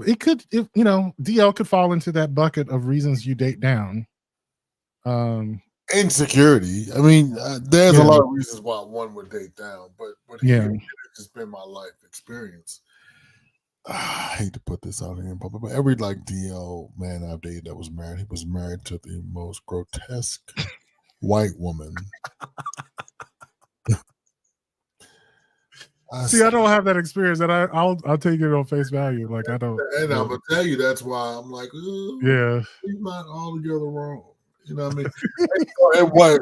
it could, DL could fall into that bucket of reasons you date down. Insecurity. I mean, there's a lot of reasons why one would date down, but here, it's just been my life experience. I hate to put this out here in public, but every like DL man I've dated that was married, he was married to the most grotesque white woman. See, I don't have that experience, and I'll take it on face value. Like I don't, and I'm gonna tell you that's why I'm like, yeah, he's not altogether wrong. You know what I mean? And what?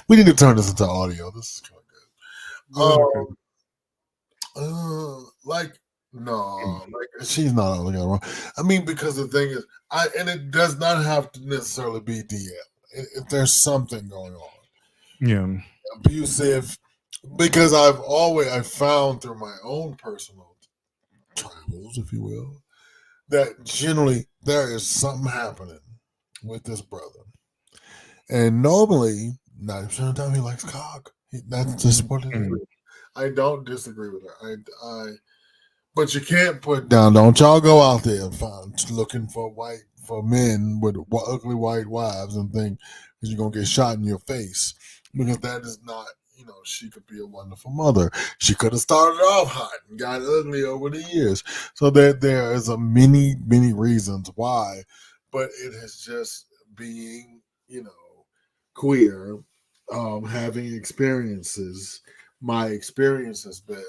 We need to turn this into audio. This is kind of good. She's not altogether wrong. I mean, because the thing is, and it does not have to necessarily be DL. If there's something going on, abusive. Because I found through my own personal travels, if you will, that generally there is something happening with this brother. And normally, 90% of the time, he likes cock. That's just what it is. I don't disagree with her. But you can't put down. Don't y'all go out there and find looking for men with ugly white wives and think that you're gonna get shot in your face, because that is not. She could be a wonderful mother. She could have started off hot and got ugly over the years. So there is a many reasons why, but it has just being queer, having experiences. My experience has been.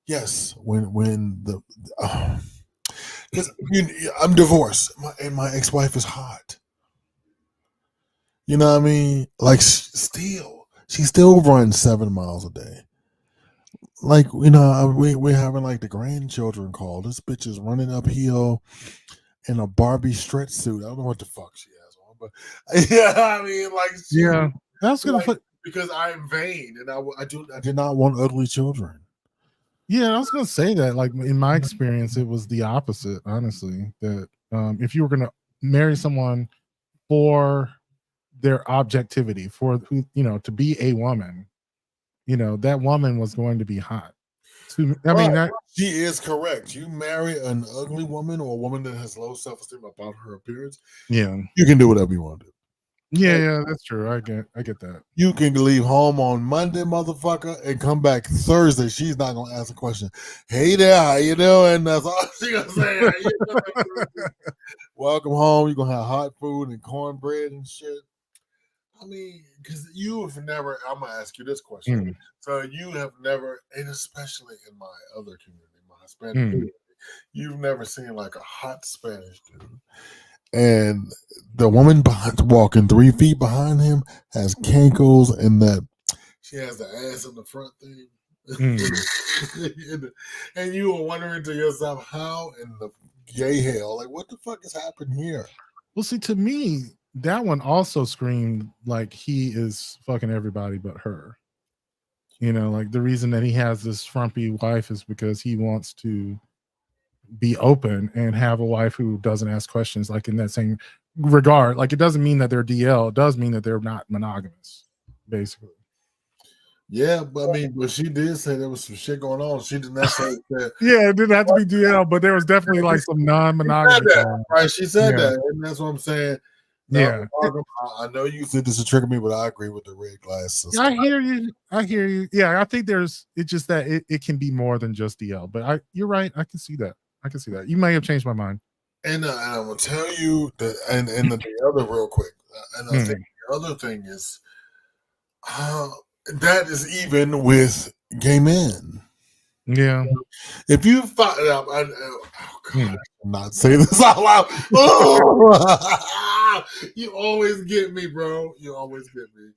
Yes, when the because I'm divorced and my ex-wife is hot. You know what I mean? Like she still runs 7 miles a day. Like we're having like the grandchildren call. This bitch is running uphill in a Barbie stretch suit. I don't know what the fuck she has on, but yeah, I mean, like that's gonna because I'm vain and I did not want ugly children. Yeah, I was gonna say that. Like in my experience, it was the opposite. Honestly, that if you were gonna marry someone for their objectivity, for who to be a woman, that woman was going to be hot. That she is correct. You marry an ugly woman or a woman that has low self-esteem about her appearance. Yeah, you can do whatever you want to do. Yeah, that's true. I get that. You can leave home on Monday, motherfucker, and come back Thursday. She's not gonna ask a question. Hey there, how you doing? That's all she gonna say. How you doing? Welcome home. You're gonna have hot food and cornbread and shit. I mean, because you have never. I'm gonna ask you this question. So you have never, and especially in my other community, my Hispanic community, you've never seen like a hot Spanish dude. And the woman walking 3 feet behind him has cankles, and that she has the ass in the front thing. And you were wondering to yourself, how in the gay hell, like what the fuck has happened here? Well, see, to me, that one also screamed like he is fucking everybody but her. Like the reason that he has this frumpy wife is because he wants to be open and have a wife who doesn't ask questions, like in that same regard. Like it doesn't mean that they're DL, it does mean that they're not monogamous, basically. Yeah, but I mean, but she did say there was some shit going on. She didn't necessarily say yeah, it didn't have to be DL, but there was definitely like some non-monogamy. Right, she said that, and that's what I'm saying. Yeah, I know you said this to trigger me, but I agree with the red glasses. I hear you. Yeah, I think it's just that it can be more than just DL. But you're right. I can see that. You may have changed my mind. And I'm gonna tell you that, and the other real quick, and I think the other thing is, that is even with gay men. Yeah. If you find out, oh God, I'm not saying this out loud. Oh, you always get me, bro. You always get me.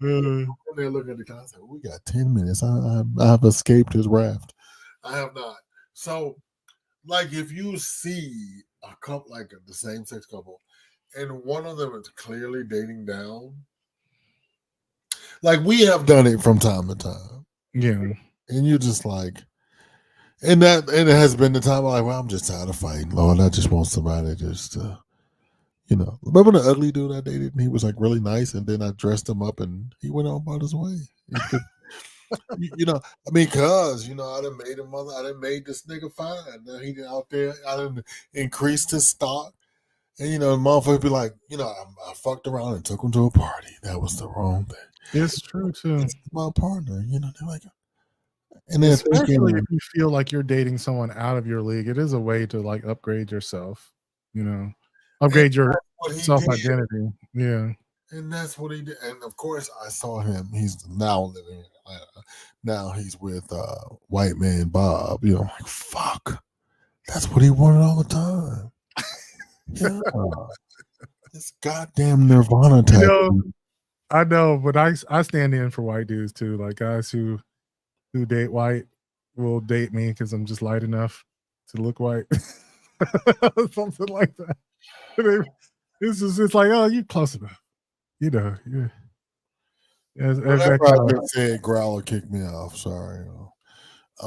They're looking at the clock. We got 10 minutes. I've escaped his raft. I have not. So, like, if you see a couple, like the same sex couple, and one of them is clearly dating down, like we have done it from time to time. Yeah. And you're just like, and it has been the time I'm like, well, I'm just tired of fighting, Lord. I just want somebody just remember the ugly dude I dated, and he was like really nice, and then I dressed him up and he went on about his way. I mean, cause I done made a mother, I done made this nigga fine. Now he out there, I done increased his stock. And the motherfucker be like, I fucked around and took him to a party. That was the wrong thing. It's true too. It's my partner, they're like, and then especially if you feel like you're dating someone out of your league, it is a way to like upgrade yourself, upgrade your self-identity. Yeah. And that's what he did. And of course I saw him. He's now living in Atlanta. Now he's with white man Bob. Like, fuck. That's what he wanted all the time. Yeah. This goddamn Nirvana type. I know, but I stand in for white dudes too. Like guys who date white will date me because I'm just light enough to look white. Something like that. It's like, oh, you're close enough. Yeah. Whatever I just said, Growler kicked me off. Sorry. I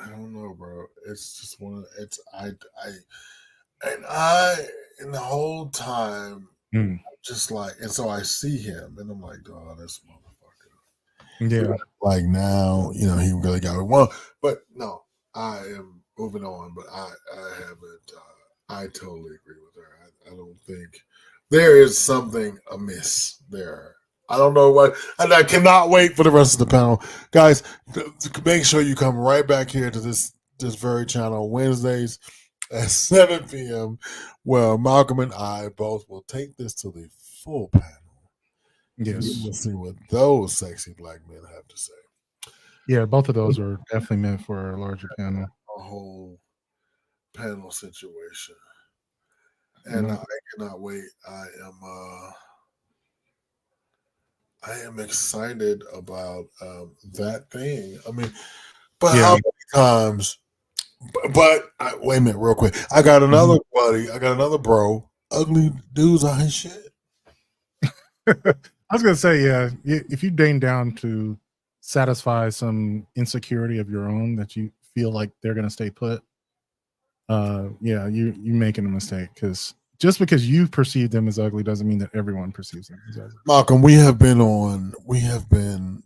don't know, bro. It's just and the whole time, just like, and so I see him, and I'm like, oh, this motherfucker. Yeah. Like now, he really got what he want. But no, I am moving on. But I haven't. I totally agree with her. I don't think there is something amiss there. I don't know what, and I cannot wait for the rest of the panel, guys. Make sure you come right back here to this very channel Wednesdays at 7 p.m. where Malcolm and I both will take this to the full panel. Yes. We'll see what those sexy black men have to say. Yeah, both of those are definitely meant for a larger panel. A whole panel situation. And I cannot wait. I am excited about that thing. I mean, but how many times? But wait a minute, real quick. I got another buddy. I got another bro. Ugly dudes on his shit. I was gonna say, yeah, if you deign down to satisfy some insecurity of your own that you feel like they're gonna stay put, yeah, you making a mistake, because just because you perceive them as ugly doesn't mean that everyone perceives them as ugly. Malcolm, we have been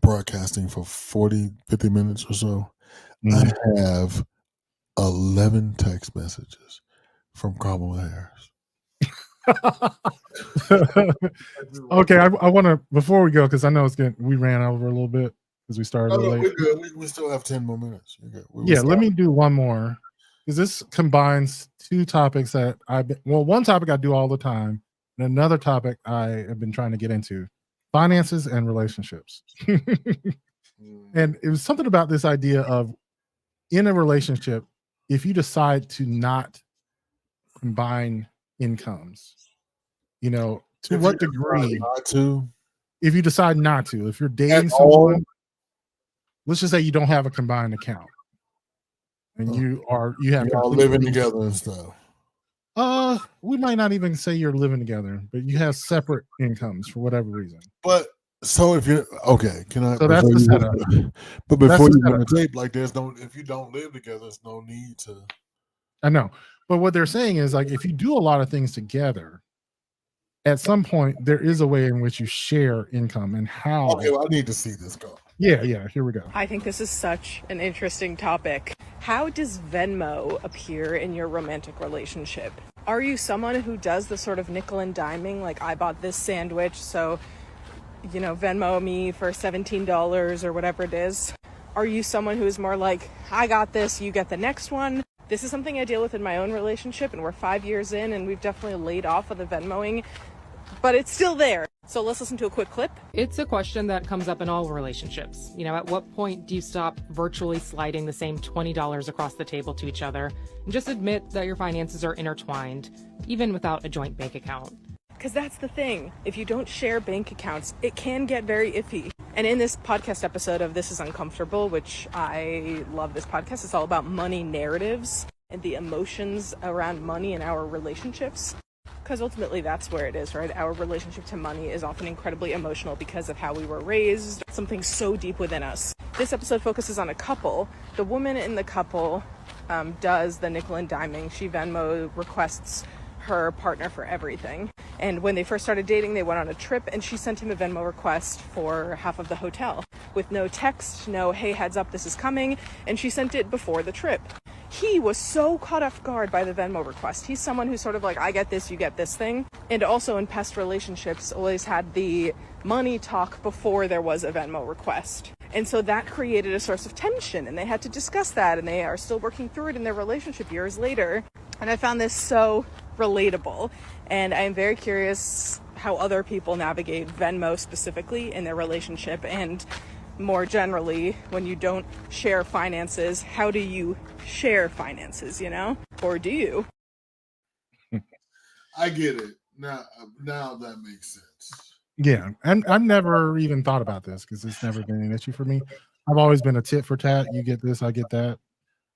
broadcasting for 40-50 minutes or so. I have 11 text messages from Kamala Harris. Okay, I want to, before we go, because I know we ran over a little bit because we started late. We're good. We still have 10 more minutes. Let me do one more, because this combines two topics that one topic I do all the time, and another topic I have been trying to get into: finances and relationships. And it was something about this idea of, in a relationship, if you decide to not combine incomes, to what degree, if you decide not to, if you're dating someone, let's just say you don't have a combined account and you have living together and stuff. We might not even say you're living together, but you have separate incomes for whatever reason. But so if you're okay, can I? So that's the setup. But before you want to tape, like if you don't live together, there's no need to. I know, but what they're saying is, like, if you do a lot of things together, at some point there is a way in which you share income and how. Okay, well, I need to see this go. Yeah, here we go. I think this is such an interesting topic. How does Venmo appear in your romantic relationship? Are you someone who does the sort of nickel and diming, like, I bought this sandwich, so, Venmo me for $17 or whatever it is? Are you someone who is more like, I got this, you get the next one? This is something I deal with in my own relationship, and we're 5 years in, and we've definitely laid off of the Venmoing, but it's still there. So let's listen to a quick clip. It's a question that comes up in all relationships. At what point do you stop virtually sliding the same $20 across the table to each other and just admit that your finances are intertwined, even without a joint bank account? Because that's the thing. If you don't share bank accounts, it can get very iffy. And in this podcast episode of This Is Uncomfortable, which I love this podcast, it's all about money narratives and the emotions around money in our relationships. Because ultimately that's where it is, right? Our relationship to money is often incredibly emotional because of how we were raised, something so deep within us. This episode focuses on a couple. The woman in the couple does the nickel and diming. She Venmo requests her partner for everything. And when they first started dating, they went on a trip, and she sent him a Venmo request for half of the hotel with no text, no, hey, heads up, this is coming. And she sent it before the trip. He was so caught off guard by the Venmo request. He's someone who's sort of like, I get this, you get this thing. And also in past relationships, always had the money talk before there was a Venmo request. And so that created a source of tension, and they had to discuss that, and they are still working through it in their relationship years later. And I found this so relatable, and I'm very curious how other people navigate Venmo specifically in their relationship, and more generally, when you don't share finances, how do you share finances, or do you? I get it. Now that makes sense. Yeah, and I've never even thought about this because it's never been an issue for me. I've always been a tit for tat. You get this, I get that.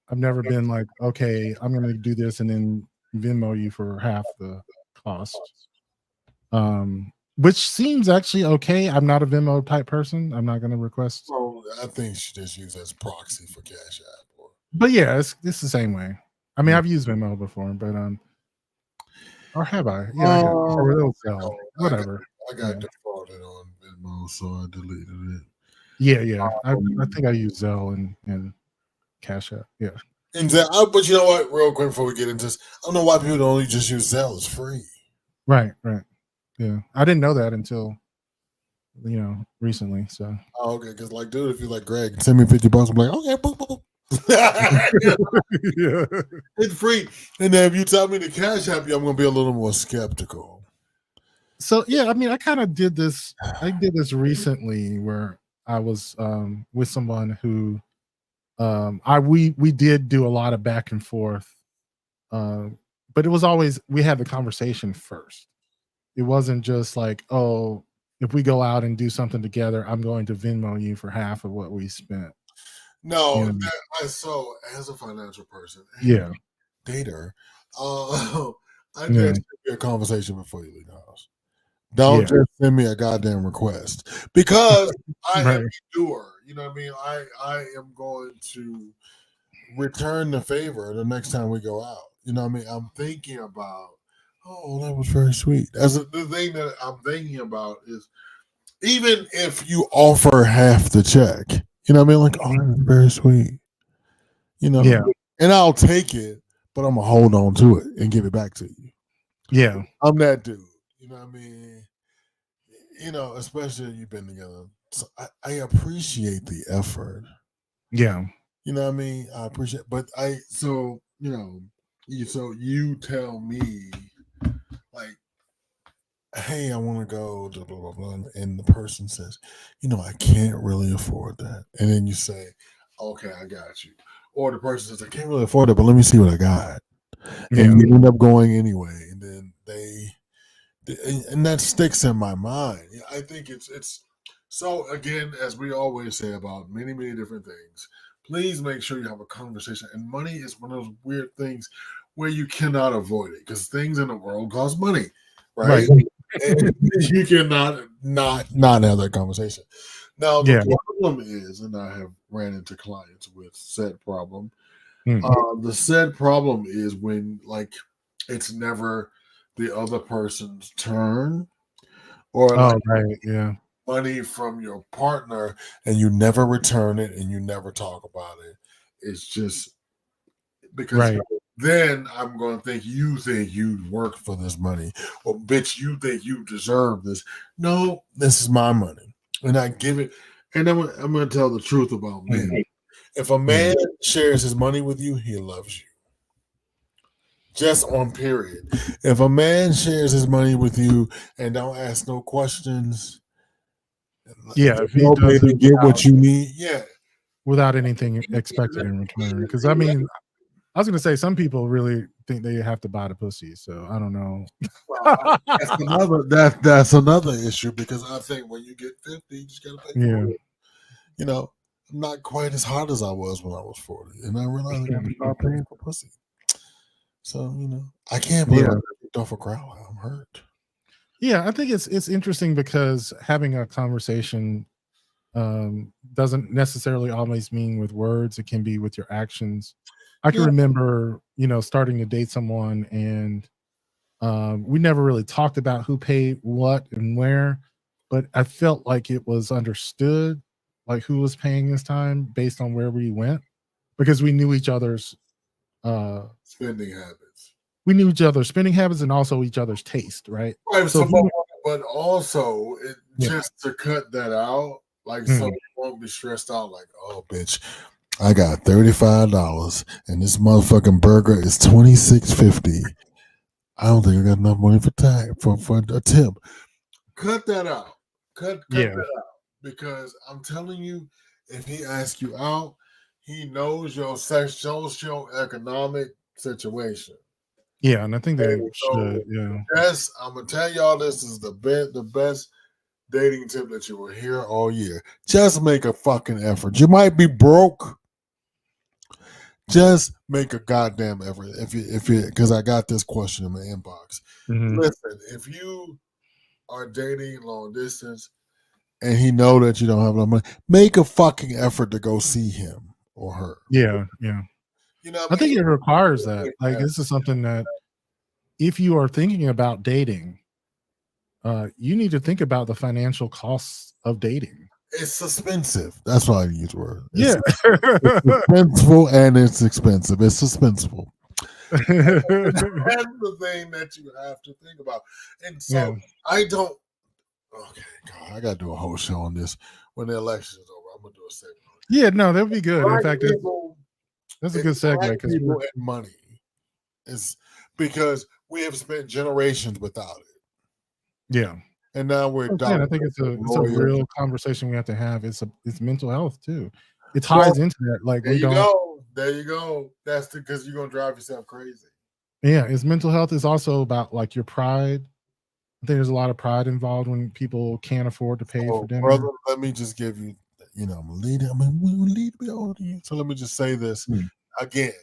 I've never been like, okay, I'm going to do this and then Venmo you for half the cost. Which seems actually okay. I'm not a Venmo type person. I'm not going to request. Well, I think she just used as proxy for Cash App. But yeah, it's the same way. I mean, I've used Venmo before, but or have I? Yeah, whatever. I got defrauded on Venmo. Venmo, so I deleted it. Yeah. I think I use Zelle and Cash App. Yeah. And but you know what? Real quick before we get into this, I don't know why people don't only just use Zelle. It's free. Right. Yeah. I didn't know that until recently. So Oh, okay, because like, dude, if you're like Greg, send me $50, I'm like, okay, boop, boop, boop. yeah. It's free. And then if you tell me to Cash App you, I'm gonna be a little more skeptical. So yeah, I mean, I kind of did this. I did this recently where I was with someone who we did do a lot of back and forth, but it was always we had the conversation first. It wasn't just like, oh, if we go out and do something together, I'm going to Venmo you for half of what we spent. No, so as a financial person, Yeah, dater, I Yeah. think it should be a conversation before you leave the house. Don't just send me a goddamn request because I am a doer. You know what I mean? I am going to return the favor the next time we go out. You know what I mean? I'm thinking about, oh, that was very sweet. The thing that I'm thinking about is even if you offer half the check, you know what I mean? Like, oh, that's very sweet. You know? Yeah. And I'll take it, but I'm gonna hold on to it and give it back to you. Yeah. I'm that dude. You know what I mean? You know, especially if you've been together. So I appreciate the effort. Yeah. You know what I mean? I appreciate, but so you tell me like, hey, I want to go to blah blah blah, and the person says, I can't really afford that, and then you say, okay, I got you, or the person says, I can't really afford it, but let me see what I got, and you end up going anyway, and then and that sticks in my mind. I think it's so again, as we always say about many different things. Please make sure you have a conversation. And money is one of those weird things where you cannot avoid it because things in the world cost money, right? And you cannot not have that conversation. Now the problem is, and I have ran into clients with said problem. The said problem is when like it's never the other person's turn, or like money from your partner and you never return it and you never talk about it. It's just because then I'm going to think you worked for this money, or bitch, you think you deserve this. No, this is my money, and I give it. And I'm going to tell the truth about men. If a man shares his money with you, he loves you. Just on period. If a man shares his money with you and don't ask no questions, if he doesn't get what you need, without anything expected in return. Because I mean, I was going to say some people really think they have to buy the pussy, so I don't know. Well, that's another issue because I think when you get 50, you just got to pay for it. I'm not quite as hot as I was when I was 40, and I realized I got to start paying for pussy. So I can't believe I kicked off a crowd. I'm hurt. Yeah, I think it's interesting because having a conversation doesn't necessarily always mean with words. It can be with your actions. I can remember, starting to date someone and we never really talked about who paid what and where, but I felt like it was understood, like who was paying this time based on where we went, because we knew each other's spending habits. We knew each other's spending habits and also each other's taste, right? Right. So but also, just to cut that out, like, so you won't be stressed out, like, oh, bitch, I got $35 and this motherfucking burger is $26.50. I don't think I got enough money for a tip. Cut that out. Cut that out. Because I'm telling you, if he asks you out, he knows your socioeconomic situation. Yeah, and I think they should. Yeah. Yes, I'm gonna tell y'all this is the best dating tip that you will hear all year. Just make a fucking effort. You might be broke. Just make a goddamn effort. If you because I got this question in my inbox. Listen, if you are dating long distance and he know that you don't have enough money, make a fucking effort to go see him or her. Yeah. I think it requires that. Like, this is something that if you are thinking about dating, you need to think about the financial costs of dating. It's expensive. That's why I use the word. Yeah. It's suspenseful and it's expensive. It's suspenseful. That's the thing that you have to think about. And so Yeah. I don't. Okay, God, I got to do a whole show on this when the election is over. I'm gonna do a segment. Yeah, no, that would be good. In Black fact, people, that's a good segue black because people and money is because we have spent generations without it, yeah. and now we're Again, I think it's a real conversation we have to have. It's mental health too. It ties into that. Like There you go. There you go. That's because you're gonna drive yourself crazy. Yeah, it's mental health is also about like your pride. I think there's a lot of pride involved when people can't afford to pay for dinner. Brother, let me just give you, I'm a leader. I mean, we lead to be older than you. So let me just say this again.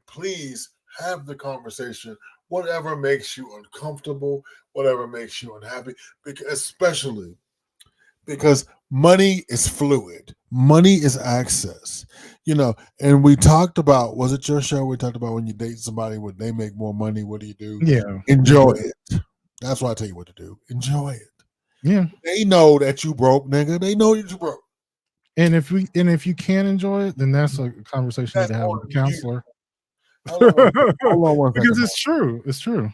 Please have the conversation. Whatever makes you uncomfortable, whatever makes you unhappy, especially because money is fluid. Money is access. And we talked about, was it your show? We talked about when you date somebody, when they make more money, what do you do? Yeah. Enjoy it. That's why I tell you what to do. Enjoy it. Yeah. They know that you broke, nigga. They know that you broke. And if you can't enjoy it, then that's a conversation you need to have with a counselor. Hold on one second. Because it's true. It's true.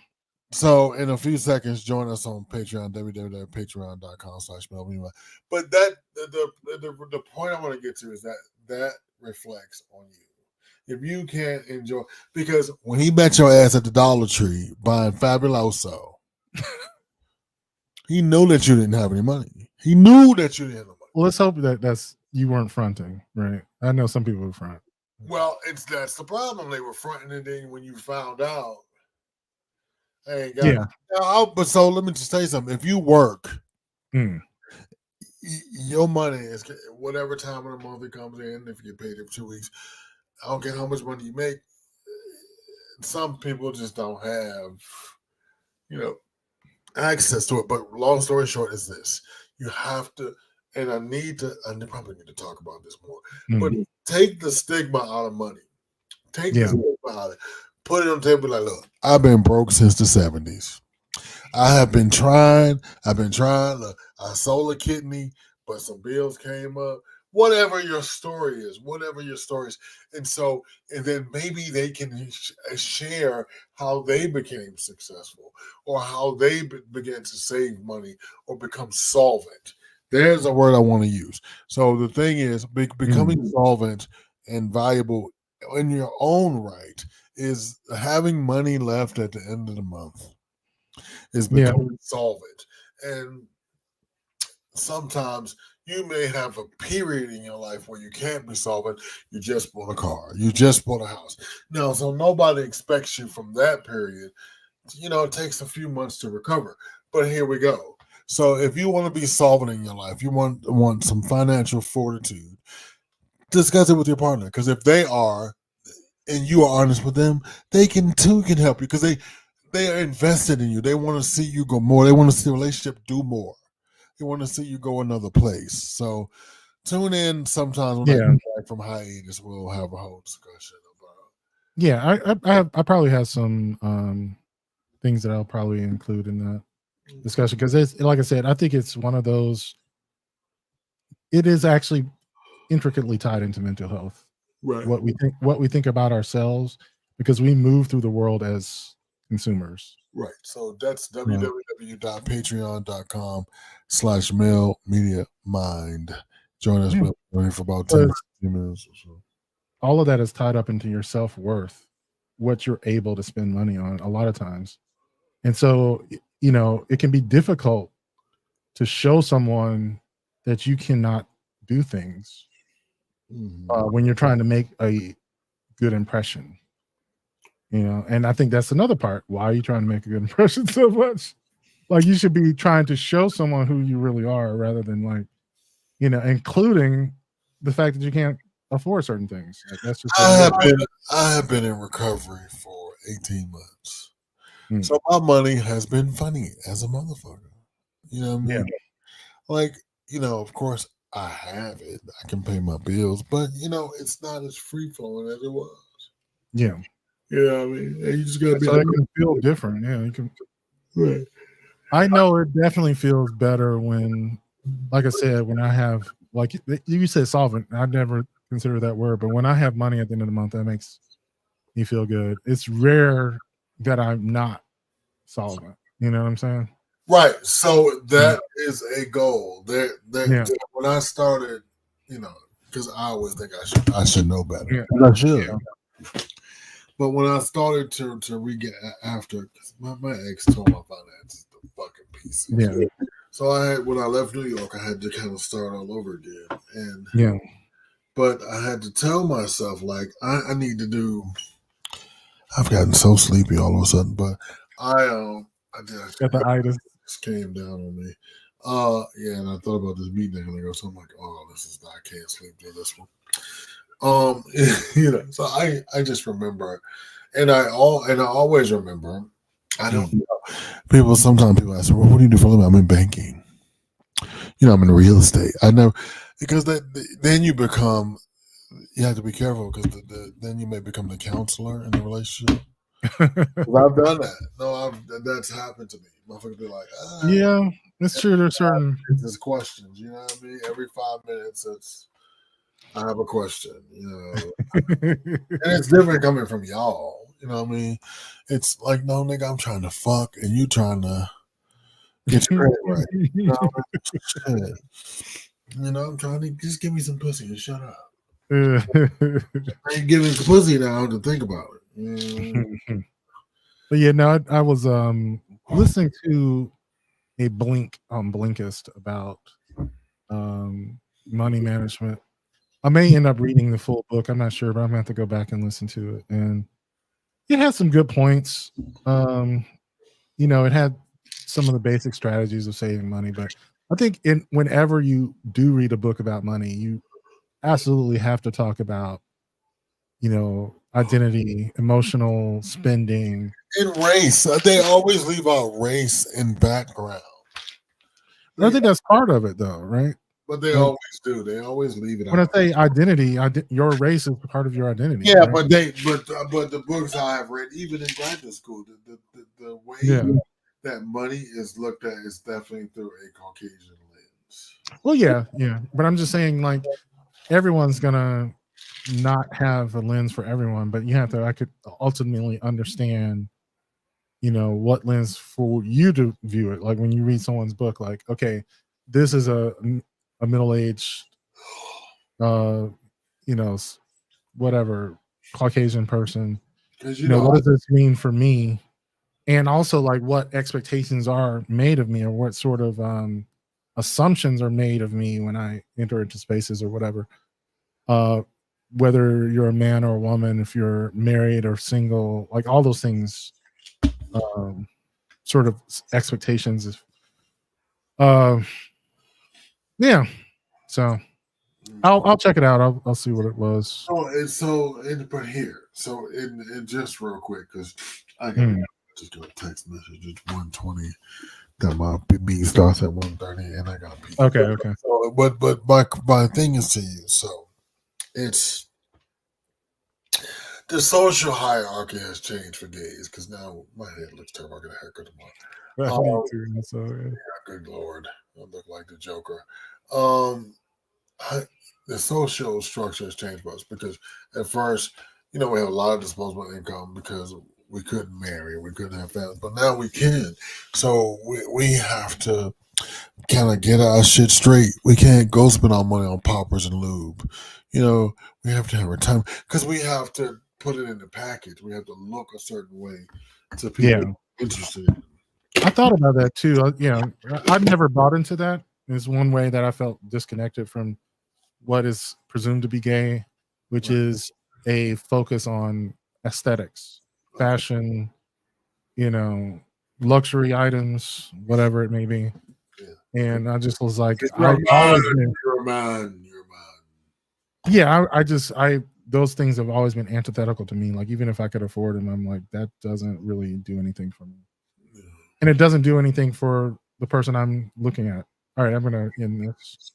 So in a few seconds, join us on Patreon, www.patreon.com/Melvin. But the point I want to get to is that reflects on you. If you can't enjoy, because when he met your ass at the Dollar Tree buying Fabuloso, he knew that you didn't have any money. He knew that you didn't have no money. Well, let's hope that's you weren't fronting, right? I know some people would front. Well, that's the problem. They were fronting it in when you found out. Hey, guys. Yeah. But so let me just tell you something. If you work, your money is whatever time of the month it comes in. If you get paid every 2 weeks, I don't care how much money you make. Some people just don't have, access to it. But long story short is this: you have to, and I probably need to talk about this more. But take the stigma out of money. Take the stigma out of it. Put it on the table. Like, look, I've been broke since the 70s. I have been trying. Look, I sold a kidney, but some bills came up. Whatever your story is. And then maybe they can share how they became successful or how they began to save money or become solvent. There's a word I want to use. So the thing is, becoming solvent and valuable in your own right is having money left at the end of the month. Is becoming solvent. And sometimes you may have a period in your life where you can't be solvent. You just bought a car. You just bought a house. Now, so nobody expects you from that period. It takes a few months to recover. But here we go. So if you want to be solvent in your life, you want some financial fortitude, discuss it with your partner. Because if they are, and you are honest with them, they can help you because they are invested in you. They want to see you go more. They want to see the relationship do more. They want to see you go another place. So tune in sometimes when I get back from hiatus. We'll have a whole discussion about. Yeah, I probably have some things that I'll probably include in that discussion because it's like I said, I think it's one of those. It is actually intricately tied into mental health. Right. What we think about ourselves because we move through the world as consumers. Right. So that's www.patreon.com/Male Media Mind. Join us for about 10 minutes or so. All of that is tied up into your self-worth, what you're able to spend money on a lot of times. And so, it can be difficult to show someone that you cannot do things when you're trying to make a good impression. And I think that's another part. Why are you trying to make a good impression so much? Like you should be trying to show someone who you really are rather than including the fact that you can't afford certain things. Like that's just I have been in recovery for 18 months. So my money has been funny as a motherfucker. You know what I mean? Yeah. Of course I have it. I can pay my bills, but it's not as free flowing as it was. Yeah. You know what I mean? And you just gotta be. So it can feel different. Yeah, you can. Right. I know it definitely feels better when, like I said, when I have, like you said, solvent. I never consider that word, but when I have money at the end of the month, that makes me feel good. It's rare that I'm not solvent. You know what I'm saying? Right. So that is a goal. Yeah. When I started, because I always think I should know better. Yeah. And I should. Yeah. But when I started to re-get after, because my ex told my finances the fucking pieces. Yeah. So when I left New York, I had to kind of start all over again. And Yeah. but I had to tell myself, like, I need to do. I've gotten so sleepy all of a sudden, but I just Got the itis. came down on me. Yeah, and I thought about this meeting and I go, so I'm like, oh, I can't sleep through this one. So I just remember, and I always remember. I don't know. Sometimes people ask, well, what do you do for a living? I'm in banking. I'm in real estate. I know, because then you have to be careful, because then you may become the counselor in the relationship. I've done that. No, that's happened to me. Motherfuckers be like, yeah, it's true. There's certain there's questions. You know what I mean? Every 5 minutes, I have a question. And it's different coming from y'all. You know what I mean? It's like, no, nigga, I'm trying to fuck, and you trying to get your credit right. I'm trying to just give me some pussy and shut up. I ain't giving pussy now to think about it. But yeah, no, I was listening to a Blink on Blinkist about money management. I may end up reading the full book. I'm not sure, but I'm gonna have to go back and listen to it. And it has some good points. It had some of the basic strategies of saving money, but I think whenever you do read a book about money, you absolutely have to talk about, identity, emotional spending, and race. They always leave out race in background. I think that's part of it, though, right? But they always do. They always leave it out. When I say identity, your race is part of your identity. Yeah, right? but the books I have read, even in graduate school, the way that money is looked at is definitely through a Caucasian lens. Well, yeah, but I'm just saying, like, everyone's gonna not have a lens for everyone, but you have to. I could ultimately understand, what lens for you to view it. Like when you read someone's book, like, okay, this is a middle-aged, whatever Caucasian person. What does this mean for me? And also, like, what expectations are made of me, or what sort of assumptions are made of me when I enter into spaces or whatever. Whether you're a man or a woman, if you're married or single, like all those things, sort of expectations. Yeah. So I'll check it out. I'll see what it was. But here, and just real quick, because I got just got a text message. It's 1:20. That my meeting starts at 1:30, and I got to pee. Okay. So, but my thing is to you. So it's the social hierarchy has changed for gays, because now my head looks terrible. I got a haircut tomorrow. Good Lord, I look like the Joker. The social structure has changed for us, because at first, we have a lot of disposable income because we couldn't marry, we couldn't have families, but now we can. So we have to kind of get our shit straight. We can't go spend our money on poppers and lube. We have to have retirement, because we have to put it in the package. We have to look a certain way to people interested in it. I thought about that too. I've never bought into that. It's one way that I felt disconnected from what is presumed to be gay, which is a focus on aesthetics, fashion, luxury items, whatever it may be. And I just was like, you're mine. Yeah, I those things have always been antithetical to me. Like, even if I could afford them, I'm like, that doesn't really do anything for me. And it doesn't do anything for the person I'm looking at. All right, I'm gonna end this.